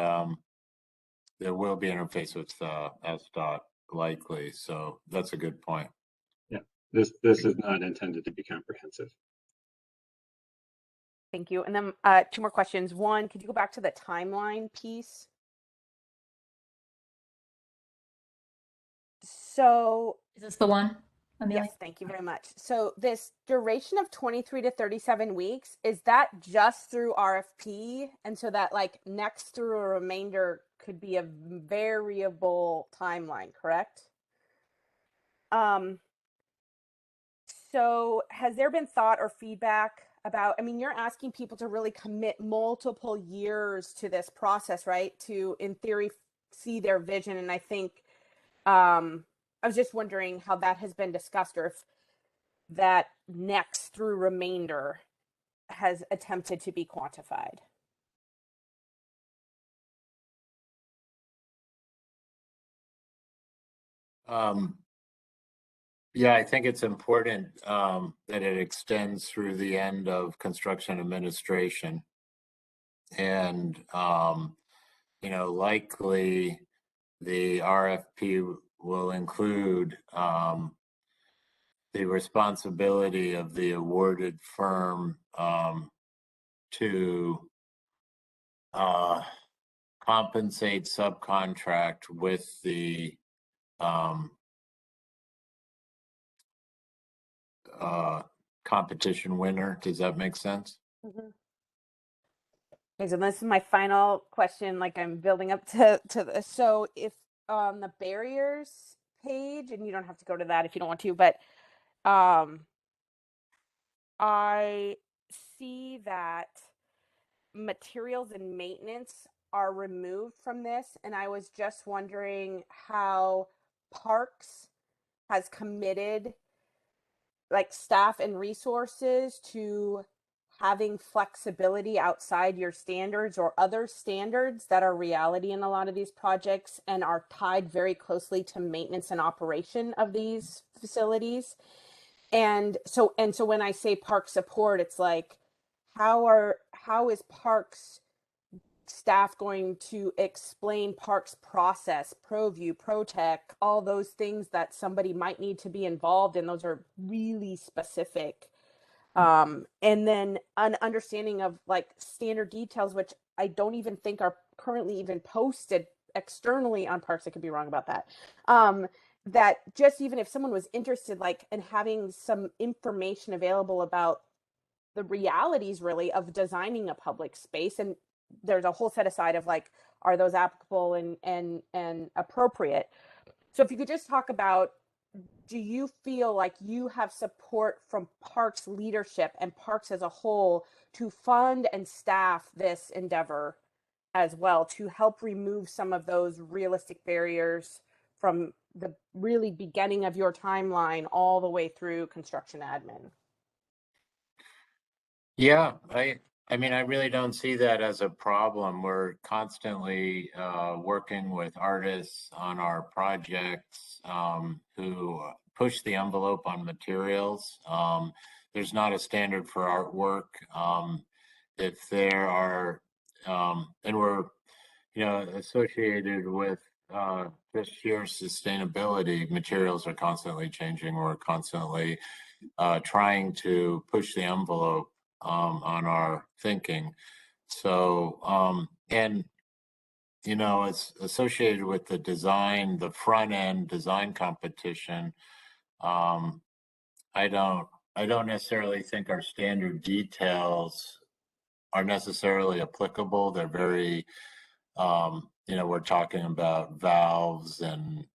there will be interface with SDOT likely. So that's a good point. Yeah, this is not intended to be comprehensive. Thank you. And then two more questions. One, could you go back to the timeline piece? So Is this the one, Amelia? yes, thank you very much. So this duration of 23 to 37 weeks, is that just through RFP? And so that like next through a remainder could be a variable timeline, correct? So has there been thought or feedback about, I mean, you're asking people to really commit multiple years to this process, right? To, in theory, see their vision. And I think, I was just wondering how that has been discussed, or if that next through remainder has attempted to be quantified. Yeah, I think it's important that it extends through the end of construction administration. And, likely the RFP will include the responsibility of the awarded firm to compensate subcontract with the competition winner. Does that make sense? Mm-hmm. Okay, so this is my final question. Like I'm building up to this. So if on the barriers page, and you don't have to go to that if you don't want to, but I see that materials and maintenance are removed from this, and I was just wondering how Parks has committed like staff and resources to having flexibility outside your standards or other standards that are reality in a lot of these projects and are tied very closely to maintenance and operation of these facilities. And so when I say park support, it's like how is parks staff going to explain parks process, ProView, ProTech, all those things that somebody might need to be involved in? Those are really specific. And then an understanding of like standard details, which I don't even think are currently even posted externally on Parks. I could be wrong about that. That just even if someone was interested, like, in having some information available about the realities really of designing a public space, and there's a whole set aside of like, are those applicable and appropriate? So if you could just talk about, do you feel like you have support from Parks leadership and Parks as a whole to fund and staff this endeavor as well, to help remove some of those realistic barriers from the really beginning of your timeline all the way through construction admin? Yeah, I mean, I really don't see that as a problem. We're constantly working with artists on our projects who push the envelope on materials. There's not a standard for artwork. If there are, and we're, associated with just sheer sustainability, materials are constantly changing. We're constantly trying to push the envelope on our thinking. So, and it's associated with the design, the front end design competition. I don't necessarily think our standard details are necessarily applicable. They're very, we're talking about valves and,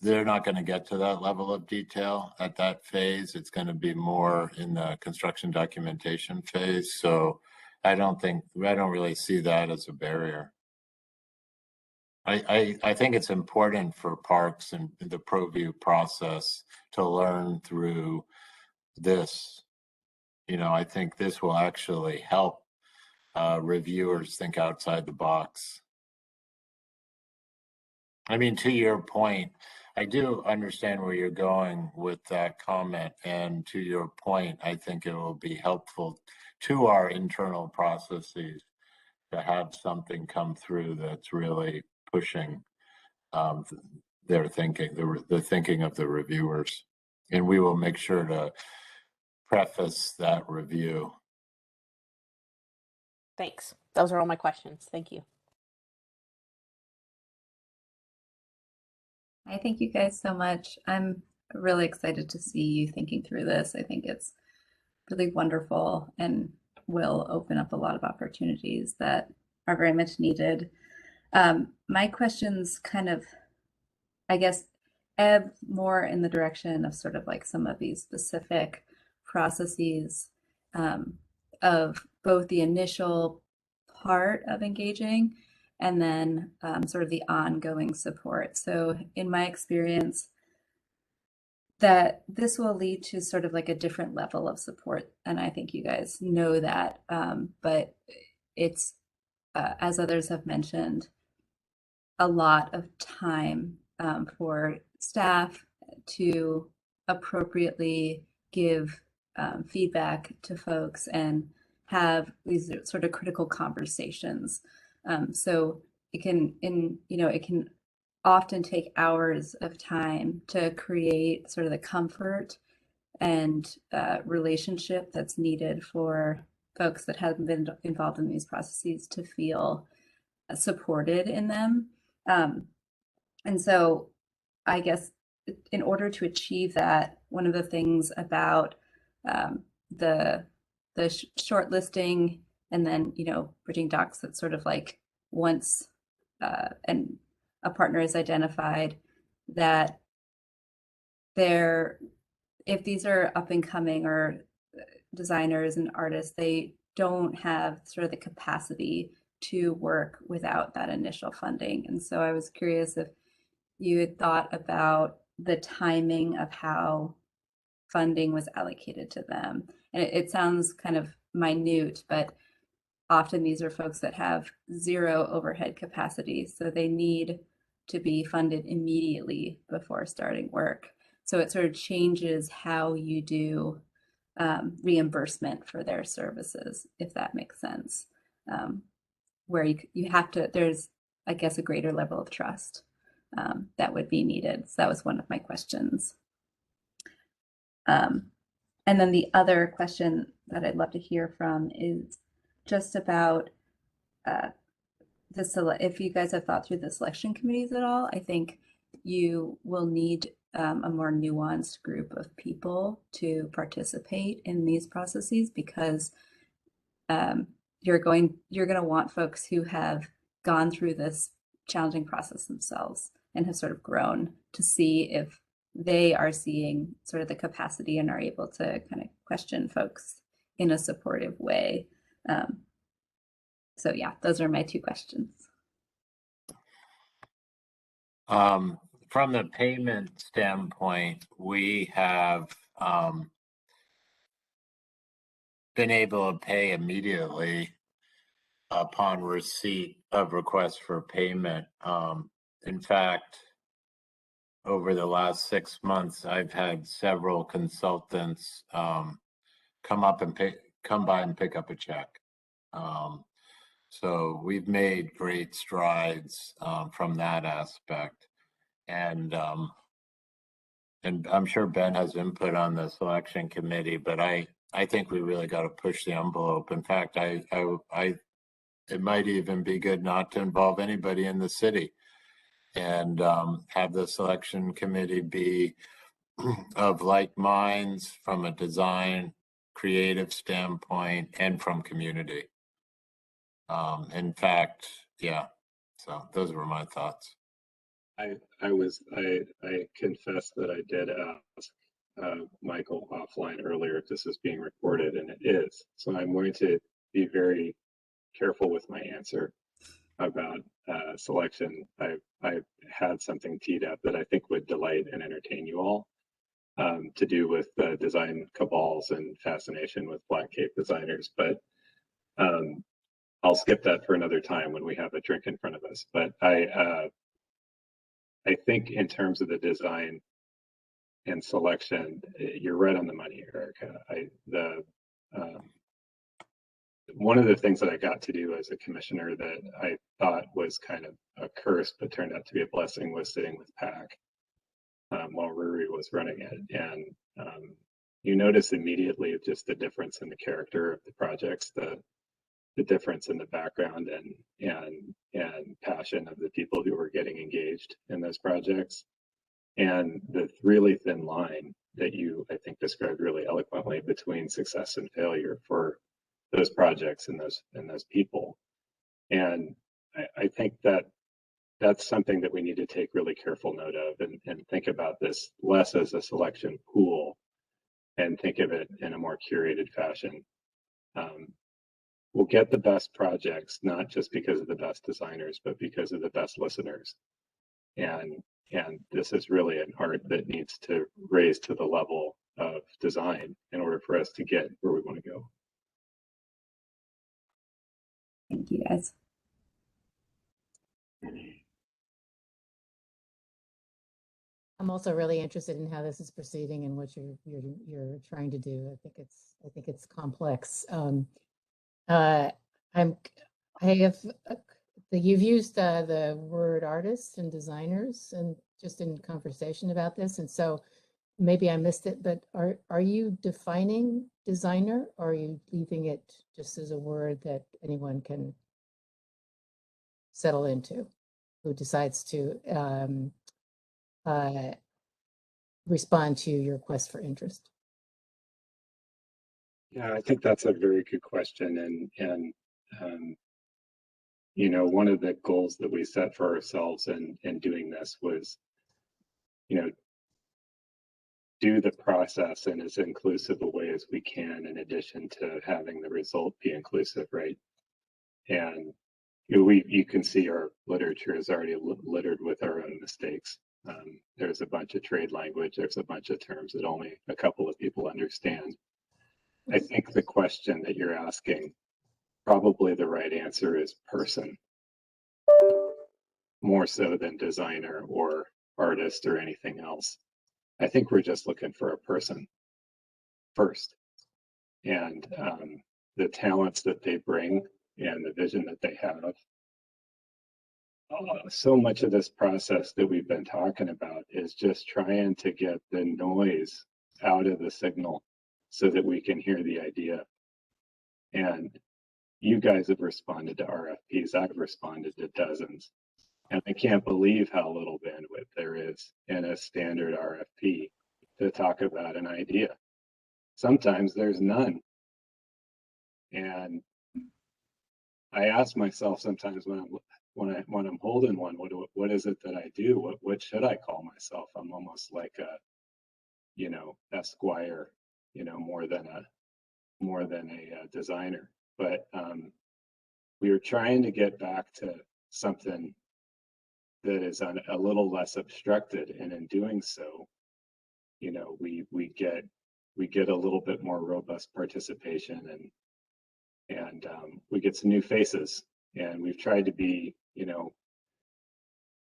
they're not going to get to that level of detail at that phase. It's going to be more in the construction documentation phase. So I don't really see that as a barrier. I think it's important for Parks and the ProView process to learn through this. I think this will actually help reviewers think outside the box. I mean, to your point, I do understand where you're going with that comment. And to your point, I think it will be helpful to our internal processes to have something come through that's really pushing their thinking, the thinking of the reviewers. And we will make sure to preface that review. Thanks. Those are all my questions. Thank you. I thank you guys so much. I'm really excited to see you thinking through this. I think it's really wonderful and will open up a lot of opportunities that are very much needed. My questions kind of, I guess, ebb more in the direction of sort of like some of these specific processes of both the initial part of engaging and then sort of the ongoing support. So in my experience, that this will lead to sort of like a different level of support. And I think you guys know that, but it's, as others have mentioned, a lot of time for staff to appropriately give feedback to folks and have these sort of critical conversations. So it can often take hours of time to create sort of the comfort and relationship that's needed for folks that haven't been involved in these processes to feel supported in them. And so I guess in order to achieve that, one of the things about the shortlisting and then, you know, bridging docs, that's sort of like once and a partner is identified, that if these are up and coming or designers and artists, they don't have sort of the capacity to work without that initial funding. And so I was curious if you had thought about the timing of how funding was allocated to them. And it sounds kind of minute, but often these are folks that have zero overhead capacity, so they need to be funded immediately before starting work. So it sort of changes how you do reimbursement for their services, if that makes sense. Where you have to, there's, I guess, a greater level of trust that would be needed. So that was one of my questions. And then the other question that I'd love to hear from is just about if you guys have thought through the selection committees at all. I think you will need a more nuanced group of people to participate in these processes, because you're going to want folks who have gone through this challenging process themselves and have sort of grown, to see if they are seeing sort of the capacity and are able to kind of question folks in a supportive way. So yeah, those are my two questions. From the payment standpoint, we have been able to pay immediately upon receipt of requests for payment. In fact, over the last 6 months, I've had several consultants come by and pick up a check. So we've made great strides from that aspect. And I'm sure Ben has input on the selection committee, but I think we really got to push the envelope. In fact, it might even be good not to involve anybody in the city, and have the selection committee be of like minds from a design, creative standpoint, and from community. In fact, yeah. So those were my thoughts. I confess that I did ask Michael offline earlier if this is being recorded, and it is. So I'm going to be very careful with my answer about selection. I've had something teed up that I think would delight and entertain you all, to do with design cabals and fascination with Black Cape designers, but I'll skip that for another time when we have a drink in front of us. But I think in terms of the design and selection, you're right on the money, Erica. One of the things that I got to do as a commissioner that I thought was kind of a curse, but turned out to be a blessing, was sitting with PAC while Ruri was running it. And you notice immediately just the difference in the character of the projects, the difference in the background and passion of the people who were getting engaged in those projects, and the really thin line that you, I think, described really eloquently between success and failure for those projects and those people. And I think that that's something that we need to take really careful note of, and think about this less as a selection pool and think of it in a more curated fashion. We'll get the best projects, not just because of the best designers, but because of the best listeners. And this is really an art that needs to raise to the level of design in order for us to get where we want to go. Thank you, guys. I'm also really interested in how this is proceeding and what you're trying to do. I think it's complex. I have you've used the word artists and designers and just in conversation about this, and so maybe I missed it, but are you defining designer, or are you leaving it just as a word that anyone can settle into, who decides to respond to your request for interest? Yeah, I think that's a very good question. And you know, one of the goals that we set for ourselves in doing this was, you know, do the process in as inclusive a way as we can, in addition to having the result be inclusive, right? And you know, you can see our literature is already littered with our own mistakes. There's a bunch of trade language, there's a bunch of terms that only a couple of people understand. I think the question that you're asking, probably the right answer is person, more so than designer or artist or anything else. I think we're just looking for a person first, and the talents that they bring and the vision that they have. So much of this process that we've been talking about is just trying to get the noise out of the signal so that we can hear the idea. And you guys have responded to RFPs. I've responded to dozens. And I can't believe how little bandwidth there is in a standard RFP to talk about an idea. Sometimes there's none. And I ask myself sometimes when I'm holding one, what is it that I do? What should I call myself? I'm almost like a, you know, Esquire, you know, more than a designer. But we were trying to get back to something that is a little less obstructed, and in doing so, you know, we get a little bit more robust participation, and we get some new faces. And we've tried to be, you know,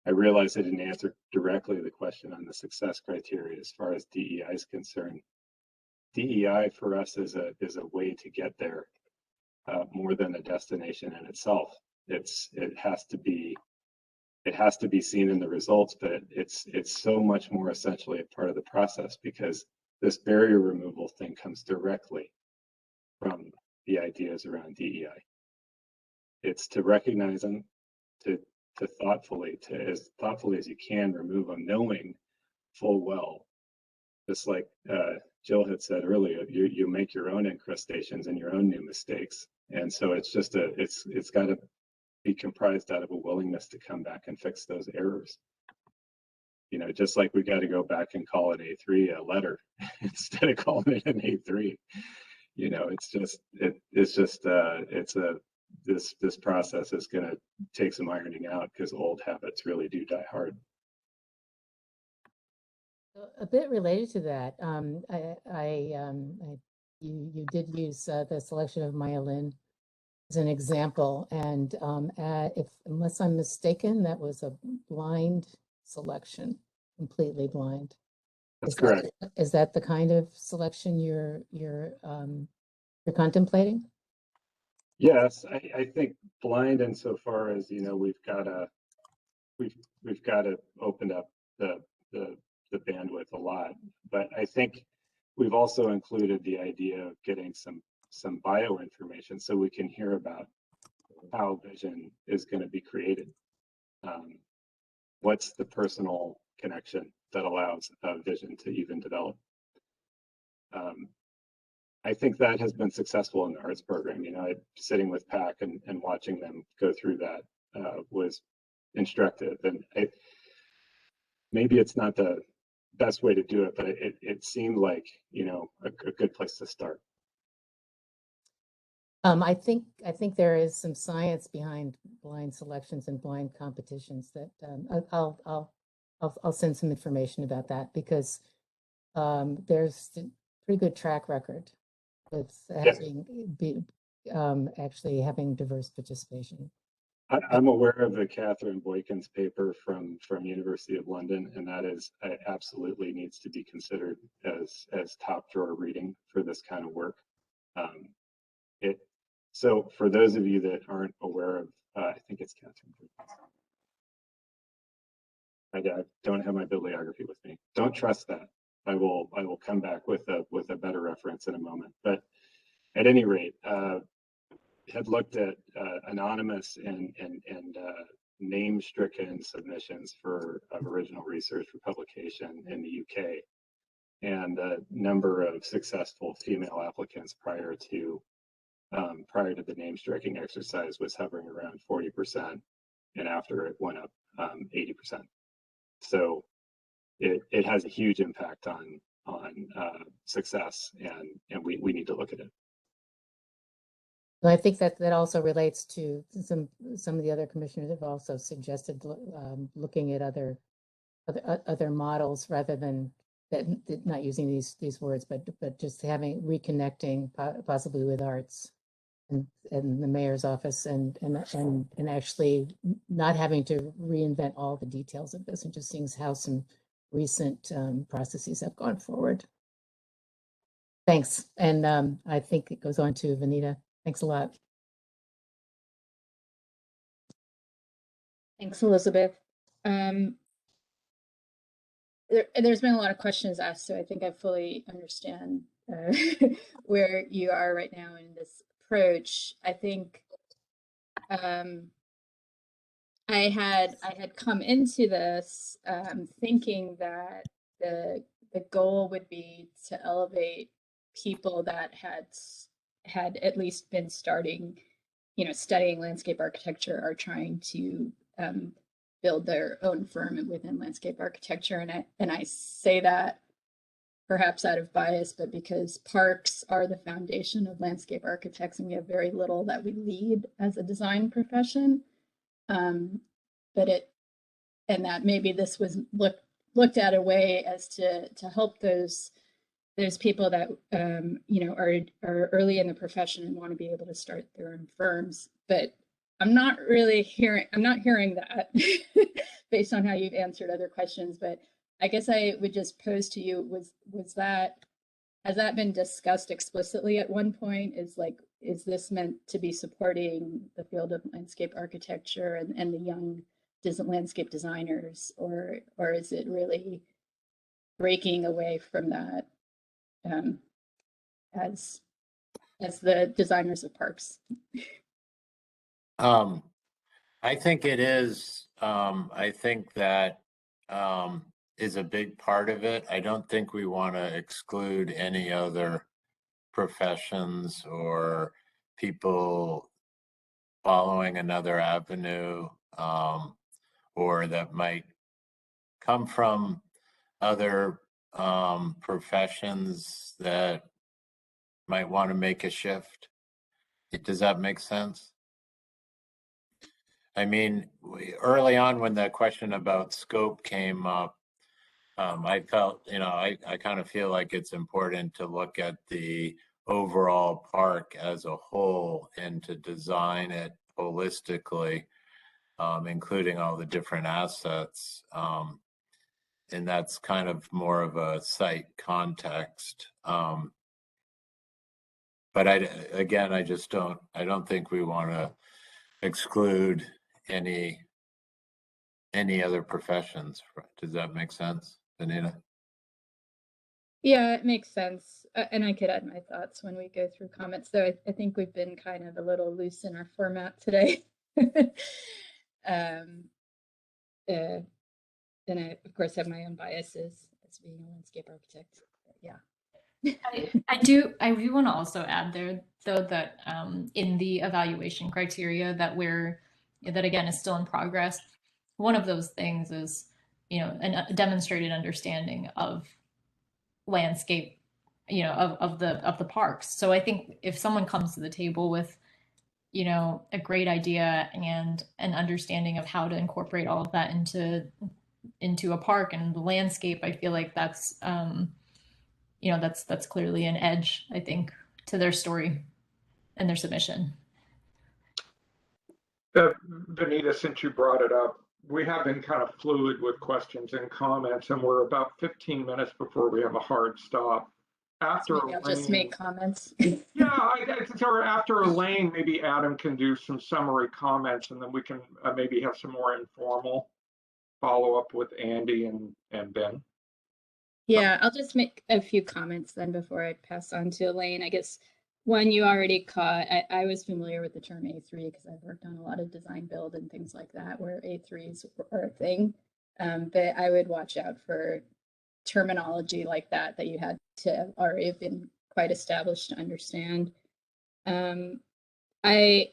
I realize I didn't answer directly the question on the success criteria as far as DEI is concerned. DEI for us is a way to get there, more than a destination in itself. It has to be seen in the results, but it's so much more essentially a part of the process, because this barrier removal thing comes directly from the ideas around DEI. It's to recognize them, to thoughtfully, as thoughtfully as you can, remove them, knowing full well, just like Jill had said earlier, you make your own incrustations and your own new mistakes. And so it's just it's got to be comprised out of a willingness to come back and fix those errors. You know, just like we got to go back and call an A3 a letter instead of calling it an A3. You know, this process is going to take some ironing out, because old habits really do die hard. A bit related to that, you did use the selection of Maya Lin as an example, and unless I'm mistaken, that was a blind selection, completely blind. That's correct. Is that the kind of selection you're contemplating? Yes, I think blind insofar as, you know, we've got to open up the bandwidth a lot, but I think we've also included the idea of getting some bio information so we can hear about how vision is going to be created. What's the personal connection that allows vision to even develop? I think that has been successful in the arts program. You know, sitting with PAC and watching them go through that was instructive. And maybe it's not the best way to do it, but it seemed like, you know, a good place to start. I think there is some science behind blind selections and blind competitions that I'll send some information about that, because there's a pretty good track record with actually having diverse participation. I'm aware of the Catherine Boykin's paper from University of London, and that is absolutely needs to be considered as top drawer reading for this kind of work. So for those of you that aren't aware I think it's Catherine. I don't have my bibliography with me. Don't trust that. I will come back with a better reference in a moment. But at any rate, had looked at anonymous and name-stricken submissions of original research for publication in the UK, and the number of successful female applicants prior to the name-striking exercise was hovering around 40%, and after it went up 80%. So it has a huge impact on success, and we need to look at it. So I think that also relates to some of the other commissioners have also suggested looking at other models rather than not using these words, but just reconnecting possibly with arts and the mayor's office and actually not having to reinvent all the details of this and just seeing how some recent processes have gone forward. Thanks. And I think it goes on to Vanita. Thanks a lot. Thanks, Elizabeth. There's been a lot of questions asked, so I think I fully understand where you are right now in this approach. I think I had come into this thinking that the goal would be to elevate people that had at least been studying landscape architecture, or trying to build their own firm within landscape architecture. And I say that perhaps out of bias, but because parks are the foundation of landscape architects, and we have very little that we lead as a design profession. And that maybe this was looked at a way as to help those people that are early in the profession and want to be able to start their own firms. But I'm not hearing that based on how you've answered other questions. But I guess I would just pose to you, has that been discussed explicitly at one point? Is this meant to be supporting the field of landscape architecture and the young landscape designers, or is it really breaking away from that as the designers of parks? I think it is. I think that is a big part of it. I don't think we want to exclude any other professions or people following another avenue, or that might come from other professions that might want to make a shift. Does that make sense? I mean, early on when the question about scope came up, I felt, I kind of feel like it's important to look at the overall park as a whole and to design it holistically, including all the different assets. And that's kind of more of a site context. But I don't think we want to exclude any other professions. Does that make sense, Vanita? Yeah, it makes sense. And I could add my thoughts when we go through comments, though I think we've been kind of a little loose in our format today. And I, of course, have my own biases as being a landscape architect. But yeah. I do want to also add there, though, that in the evaluation criteria that again is still in progress, one of those things is, a demonstrated understanding of landscape, of the parks. So I think if someone comes to the table with, a great idea and an understanding of how to incorporate all of that into a park and the landscape, I feel like that's that's clearly an edge, I think, to their story and their submission. Vanita, since you brought it up, we have been kind of fluid with questions and comments, and we're about 15 minutes before we have a hard stop. after Maybe I'll just Elaine. make comments. Yeah, or after Elaine, maybe Adam can do some summary comments, and then we can maybe have some more informal follow up with Andy and Ben. Yeah, I'll just make a few comments then before I pass on to Elaine. I guess one you already caught. I was familiar with the term A3 because I've worked on a lot of design build and things like that where A3s are a thing. But I would watch out for terminology like that you had to already have been quite established to understand. I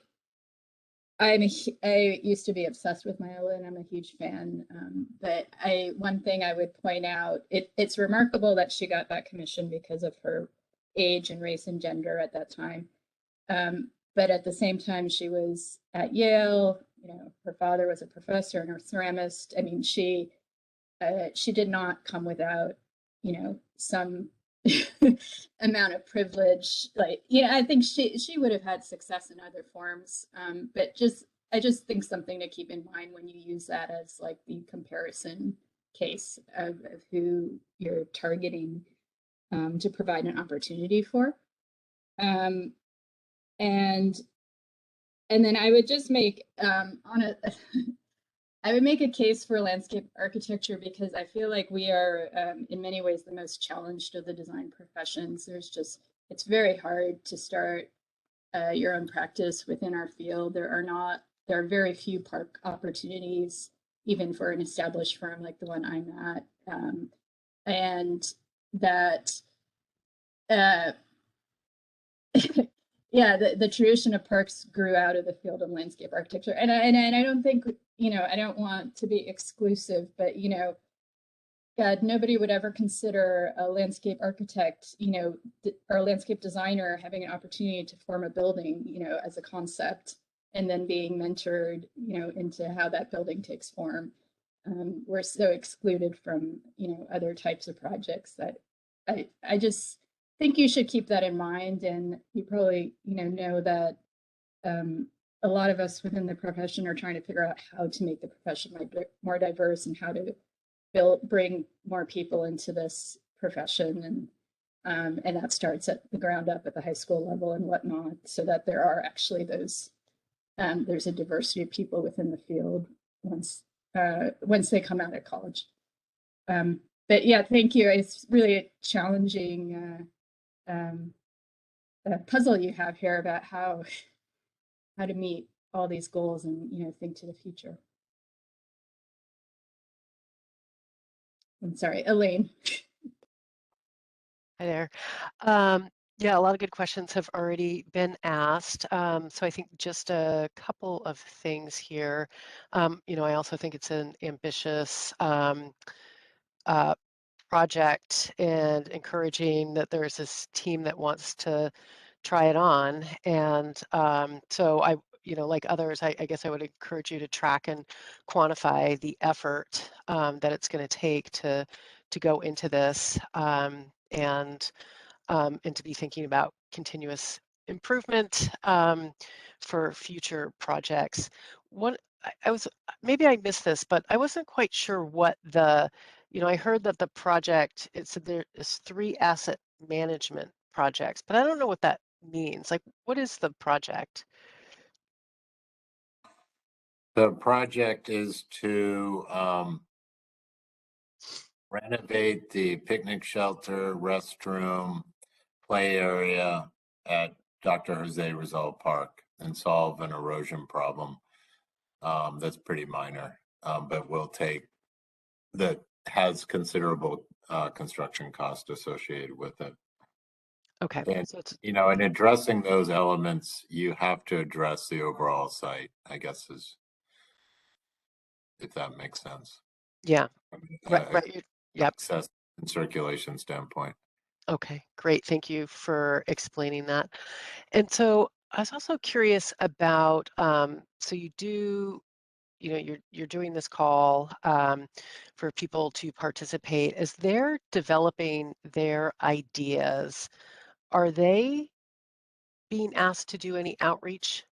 used to be obsessed with Myola, and I'm a huge fan. But one thing I would point out, it's remarkable that she got that commission because of her age and race and gender at that time. But at the same time, she was at Yale. Her father was a professor and a ceramist. I mean, she did not come without, some amount of privilege. I think she would have had success in other forms. But I just think something to keep in mind when you use that as like the comparison case of who you're targeting to provide an opportunity for. And then I would just make I would make a case for landscape architecture because I feel like we are, in many ways, the most challenged of the design professions. It's very hard to start your own practice within our field. There are very few park opportunities, even for an established firm like the one I'm at. And that, yeah, the tradition of parks grew out of the field of landscape architecture. And I don't think, I don't want to be exclusive, but, God, nobody would ever consider a landscape architect, or a landscape designer having an opportunity to form a building, as a concept, and then being mentored, into how that building takes form. We're so excluded from, other types of projects that I just think you should keep that in mind. And you probably, know that a lot of us within the profession are trying to figure out how to make the profession more diverse and how to bring more people into this profession. And that starts at the ground up at the high school level and whatnot, so that there are actually there's a diversity of people within the field once they come out of college. But yeah, thank you. It's really a challenging puzzle you have here about how to meet all these goals and think to the future. I'm sorry, Elaine. Hi there. Yeah, a lot of good questions have already been asked. So I think just a couple of things here. I also think it's an ambitious project and encouraging that there's this team that wants to try it on. And so like others, I guess I would encourage you to track and quantify the effort that it's going to take to go into this and to be thinking about continuous improvement for future projects. Maybe I missed this, but I wasn't quite sure what I heard that the project, it said there is 3 asset management projects, but I don't know what that means. Like, what is the project? The project is to renovate the picnic shelter, restroom, play area at Dr. Jose Rizal Park and solve an erosion problem that's pretty minor, but that has considerable construction cost associated with it. Okay, And, so it's in addressing those elements, you have to address the overall site, I guess, if that makes sense. yeah, right. Yep. Access and circulation standpoint. Okay, great. Thank you for explaining that. And so I was also curious about, so you're doing this call for people to participate. As they're developing their ideas, are they being asked to do any outreach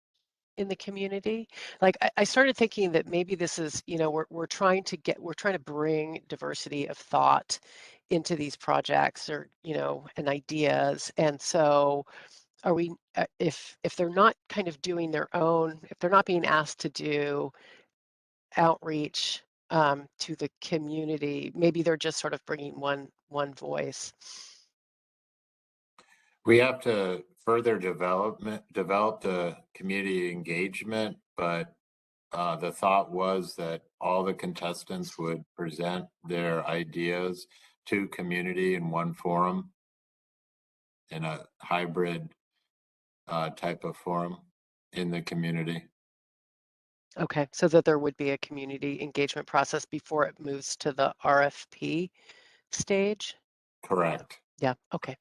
in the community? Like I started thinking that maybe this is, we're trying to bring diversity of thought into these projects, or, you know, and ideas. And so are we, if they're not kind of doing their own, if they're not being asked to do outreach to the community, maybe they're just sort of bringing one voice. We have to further develop the community engagement, but the thought was that all the contestants would present their ideas to community in one forum, in a hybrid type of forum in the community. Okay, so that there would be a community engagement process before it moves to the RFP stage? Correct. Yeah, okay.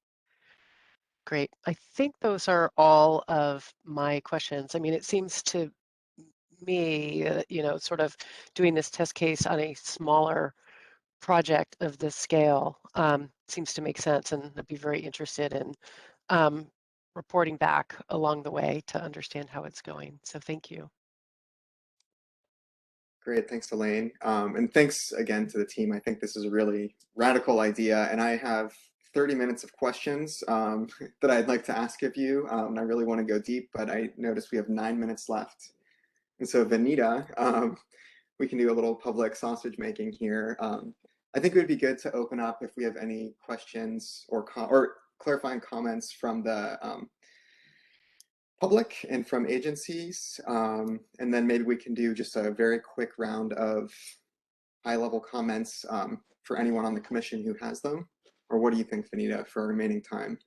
Great. I think those are all of my questions. I mean, it seems to me, you know, sort of doing this test case on a smaller project of this scale seems to make sense, and I'd be very interested in reporting back along the way to understand how it's going. So thank you. Great, thanks, Elaine. And thanks again to the team. I think this is a really radical idea, and I have 30 minutes of questions that I'd like to ask of you. And I really want to go deep, but I notice we have 9 minutes left. And so, Vanita, we can do a little public sausage making here. I think it would be good to open up if we have any questions or clarifying comments from the public and from agencies, and then maybe we can do just a very quick round of high-level comments for anyone on the commission who has them. Or what do you think, Vanita, for our remaining time?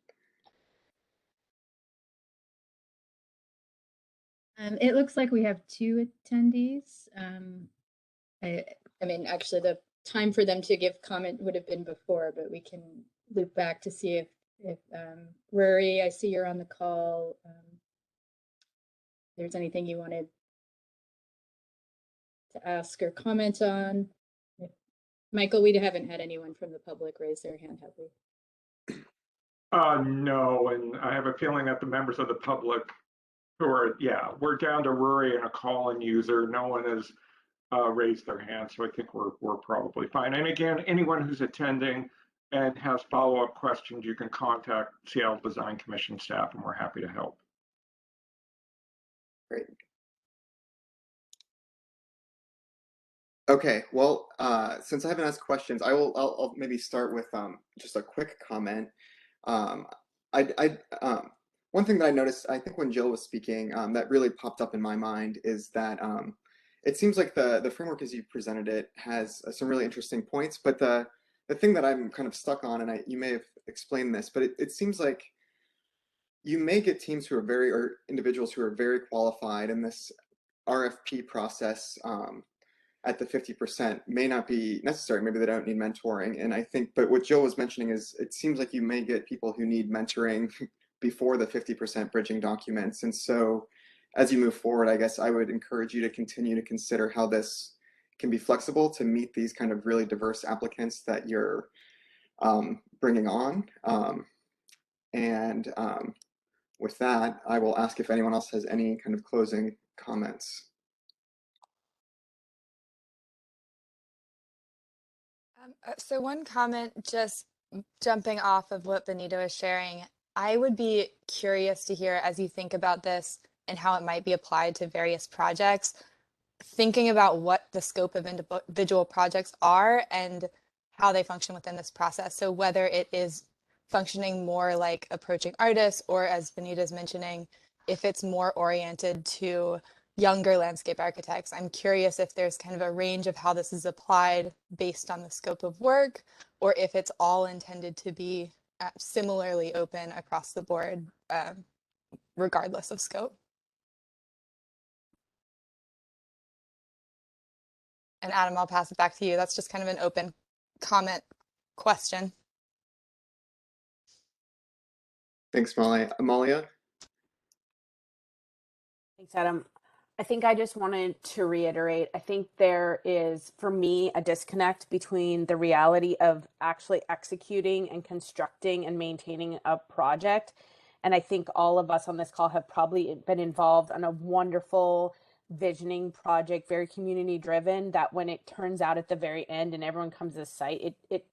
It looks like we have 2 attendees. I mean, actually, the time for them to give comment would have been before, but we can loop back to see if Rory, I see you're on the call. If there's anything you wanted to ask or comment on. Michael, we haven't had anyone from the public raise their hand, have we? No, and I have a feeling that the members of the public who are, yeah, we're down to Rory and a call-in user. No one has raised their hand, so I think we're probably fine. And again, anyone who's attending and has follow-up questions, you can contact Seattle Design Commission staff, and we're happy to help. Great. Okay, well, since I haven't asked questions, I'll maybe start with just a quick comment. One thing that I noticed, I think when Jill was speaking, that really popped up in my mind is that it seems like the framework as you presented it has some really interesting points, but the thing that I'm kind of stuck on, and you may have explained this, but it seems like you may get teams who are or individuals who are very qualified, and this RFP process at the 50% may not be necessary. Maybe they don't need mentoring. And I think, but what Jill was mentioning is it seems like you may get people who need mentoring before the 50% bridging documents. And so as you move forward, I guess I would encourage you to continue to consider how this can be flexible to meet these kind of really diverse applicants that you're bringing on. With that, I will ask if anyone else has any kind of closing comments. So one comment, just jumping off of what Benito was sharing, I would be curious to hear, as you think about this and how it might be applied to various projects, thinking about what the scope of individual projects are and how they function within this process. So whether it is functioning more like approaching artists, or as Benita's mentioning, if it's more oriented to younger landscape architects. I'm curious if there's kind of a range of how this is applied based on the scope of work, or if it's all intended to be similarly open across the board, regardless of scope. And Adam, I'll pass it back to you. That's just kind of an open comment question. Thanks, Molly. Amalia? Thanks, Adam. I think I just wanted to reiterate, I think there is, for me, a disconnect between the reality of actually executing and constructing and maintaining a project. And I think all of us on this call have probably been involved on a wonderful visioning project, very community driven, that when it turns out at the very end and everyone comes to site, it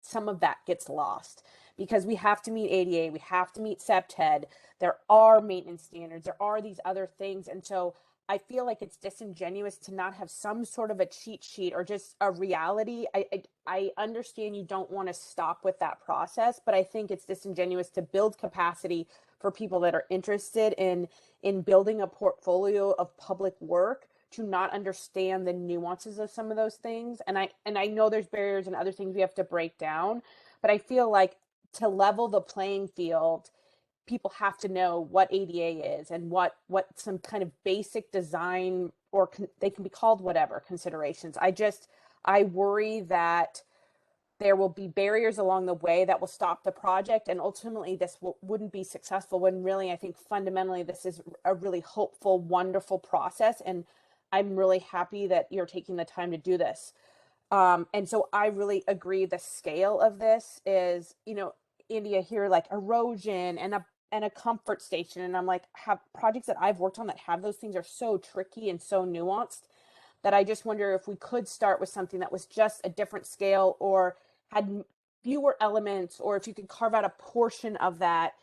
some of that gets lost because we have to meet ADA, we have to meet SEPTED, there are maintenance standards, there are these other things. And so I feel like it's disingenuous to not have some sort of a cheat sheet or just a reality. I understand you don't want to stop with that process, but I think it's disingenuous to build capacity for people that are interested in building a portfolio of public work to not understand the nuances of some of those things. And I know there's barriers and other things we have to break down, but I feel like to level the playing field, people have to know what ADA is and what some kind of basic design or they can be called whatever considerations. I worry that there will be barriers along the way that will stop the project, and ultimately this wouldn't be successful, when really I think fundamentally this is a really hopeful, wonderful process, and I'm really happy that you're taking the time to do this. And so I really agree the scale of this is, India here, like erosion and a comfort station, and I'm like, have projects that I've worked on that have those things are so tricky and so nuanced that I just wonder if we could start with something that was just a different scale or had fewer elements, or if you could carve out a portion of that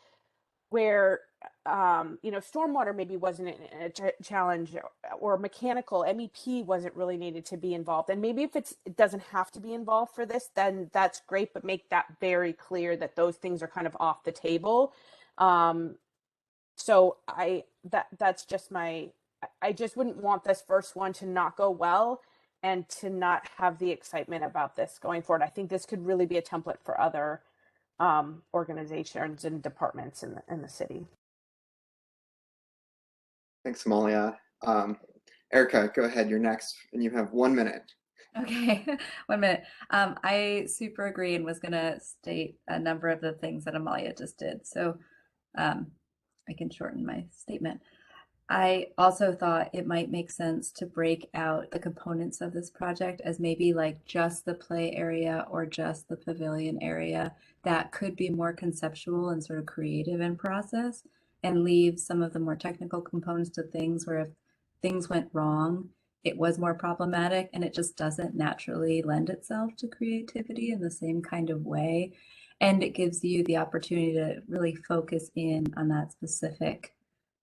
where stormwater maybe wasn't a challenge, or mechanical MEP wasn't really needed to be involved. And maybe if it doesn't have to be involved for this, then that's great, but make that very clear that those things are kind of off the table. So that's just I just wouldn't want this first one to not go well and to not have the excitement about this going forward. I think this could really be a template for other organizations and departments in the city. Thanks, Amalia. Erica, go ahead. You're next, and you have 1 minute. Okay, 1 minute. I super agree and was going to state a number of the things that Amalia just did. So I can shorten my statement. I also thought it might make sense to break out the components of this project as maybe like just the play area or just the pavilion area that could be more conceptual and sort of creative in process, and leave some of the more technical components to things where if things went wrong, it was more problematic and it just doesn't naturally lend itself to creativity in the same kind of way. And it gives you the opportunity to really focus in on that specific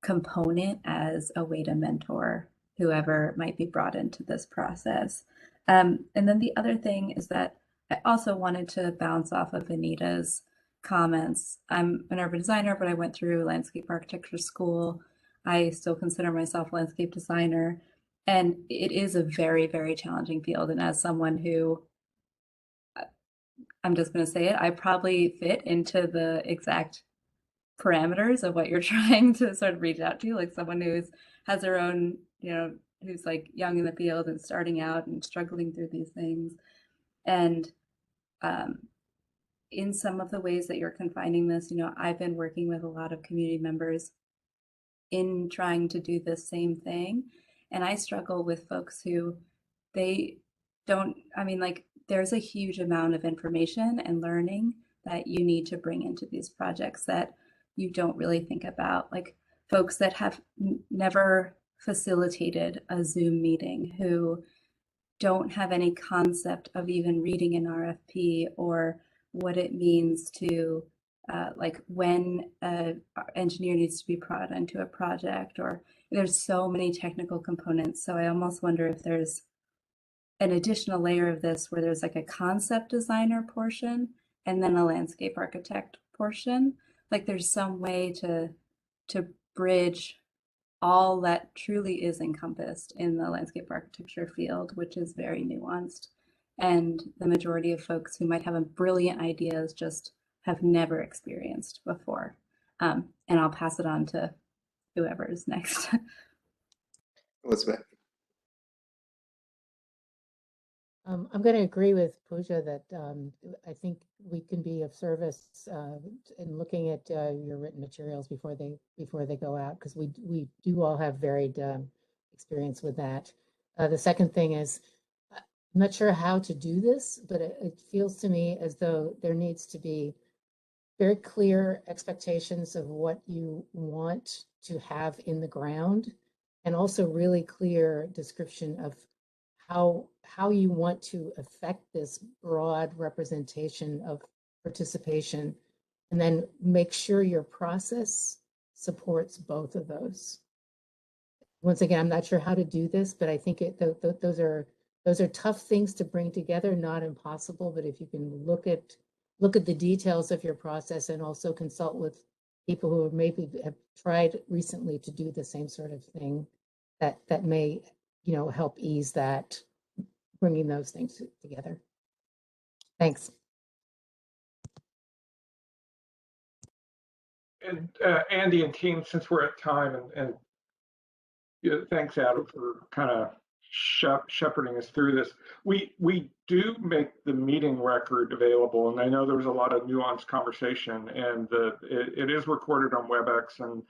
component as a way to mentor whoever might be brought into this process. And then the other thing is that I also wanted to bounce off of Anita's comments. I'm an urban designer, but I went through landscape architecture school. I still consider myself a landscape designer, and it is a very, very challenging field. And as someone who, I'm just going to say it, I probably fit into the exact parameters of what you're trying to sort of reach out to, like someone who's has their own, who's like young in the field and starting out and struggling through these things. And in some of the ways that you're confining this, I've been working with a lot of community members in trying to do the same thing. And I struggle with folks who they don't, there's a huge amount of information and learning that you need to bring into these projects that you don't really think about, like folks that have never facilitated a Zoom meeting, who don't have any concept of even reading an RFP or what it means to like when an engineer needs to be brought into a project, or there's so many technical components. So I almost wonder if there's an additional layer of this where there's like a concept designer portion and then a landscape architect portion. Like there's some way to bridge all that truly is encompassed in the landscape architecture field, which is very nuanced. And the majority of folks who might have a brilliant ideas just have never experienced before. And I'll pass it on to whoever is next. Elizabeth. I'm going to agree with Pooja that I think we can be of service in looking at your written materials before they go out, because we do all have varied experience with that. The second thing is, I'm not sure how to do this, but it feels to me as though there needs to be very clear expectations of what you want to have in the ground, and also really clear description of how you want to affect this broad representation of participation, and then make sure your process supports both of those. Once again, I'm not sure how to do this, but I think those are tough things to bring together, not impossible, but if you can look at the details of your process and also consult with people who maybe have tried recently to do the same sort of thing, that may, help ease that, bringing those things together. Thanks. And Andy and team, since we're at time, and thanks, Adam, for kind of shepherding us through this. We do make the meeting record available, and I know there was a lot of nuanced conversation, and it is recorded on WebEx. And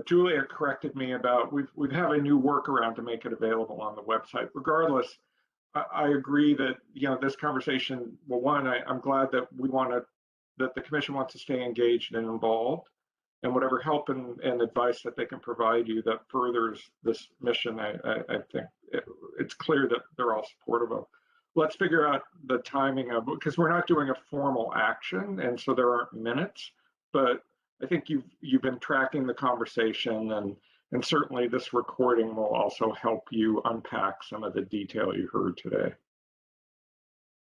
Julia corrected me about we've have a new workaround to make it available on the website. Regardless, I agree that this conversation. Well, one, I'm glad that that the commission wants to stay engaged and involved, and whatever help and advice that they can provide you that furthers this mission, I think it's clear that they're all supportive of. Let's figure out the timing of, because we're not doing a formal action, and so there aren't minutes, but I think you've been tracking the conversation, and certainly this recording will also help you unpack some of the detail you heard today.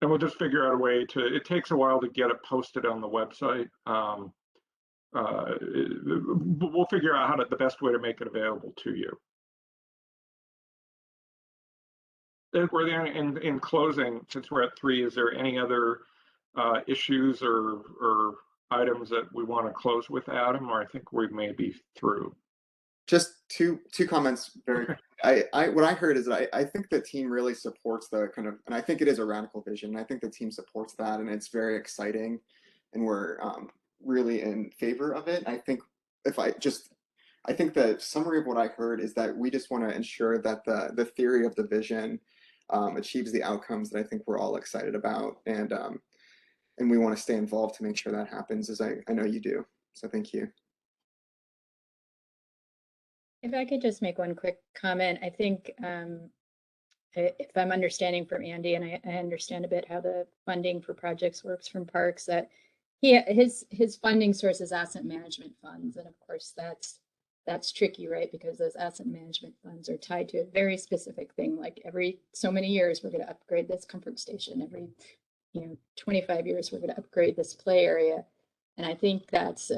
And we'll just figure out a way to, it takes a while to get it posted on the website. We'll figure out the best way to make it available to you. We're there in closing, since we're at 3, is there any other issues or items that we want to close with, Adam, or I think we may be through? Just two comments. What I heard is that I think the team really supports the kind of, and I think it is a radical vision. I think the team supports that, and it's very exciting, and we're really in favor of it. I think I think the summary of what I heard is that we just want to ensure that the theory of the vision achieves the outcomes that I think we're all excited about, and we want to stay involved to make sure that happens, as I know you do. So thank you. If I could just make one quick comment, I think if I'm understanding from Andy, and I understand a bit how the funding for projects works from parks, that his funding source is asset management funds, and of course that's tricky, right? Because those asset management funds are tied to a very specific thing, like every so many years we're going to upgrade this comfort station, every 25 years we're going to upgrade this play area, and I think that's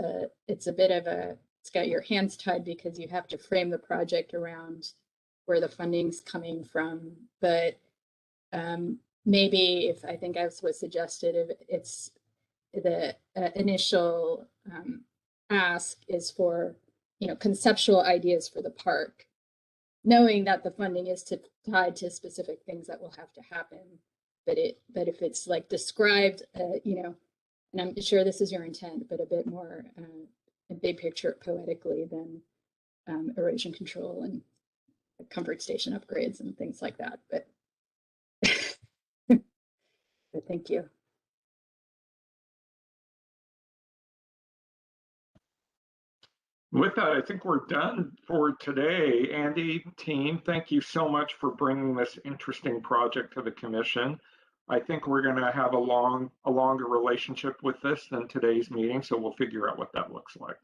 it's a bit of a, it's got your hands tied, because you have to frame the project around where the funding's coming from. But maybe if I think as was suggested, if it's the initial ask is for conceptual ideas for the park, knowing that the funding is tied to specific things that will have to happen. But if it's like described, and I'm sure this is your intent, but a bit more a big picture poetically than erosion control and comfort station upgrades and things like that. But but thank you. With that, I think we're done for today. Andy, team, thank you so much for bringing this interesting project to the commission. I think we're going to have a longer relationship with this than today's meeting, so we'll figure out what that looks like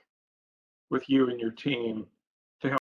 with you and your team.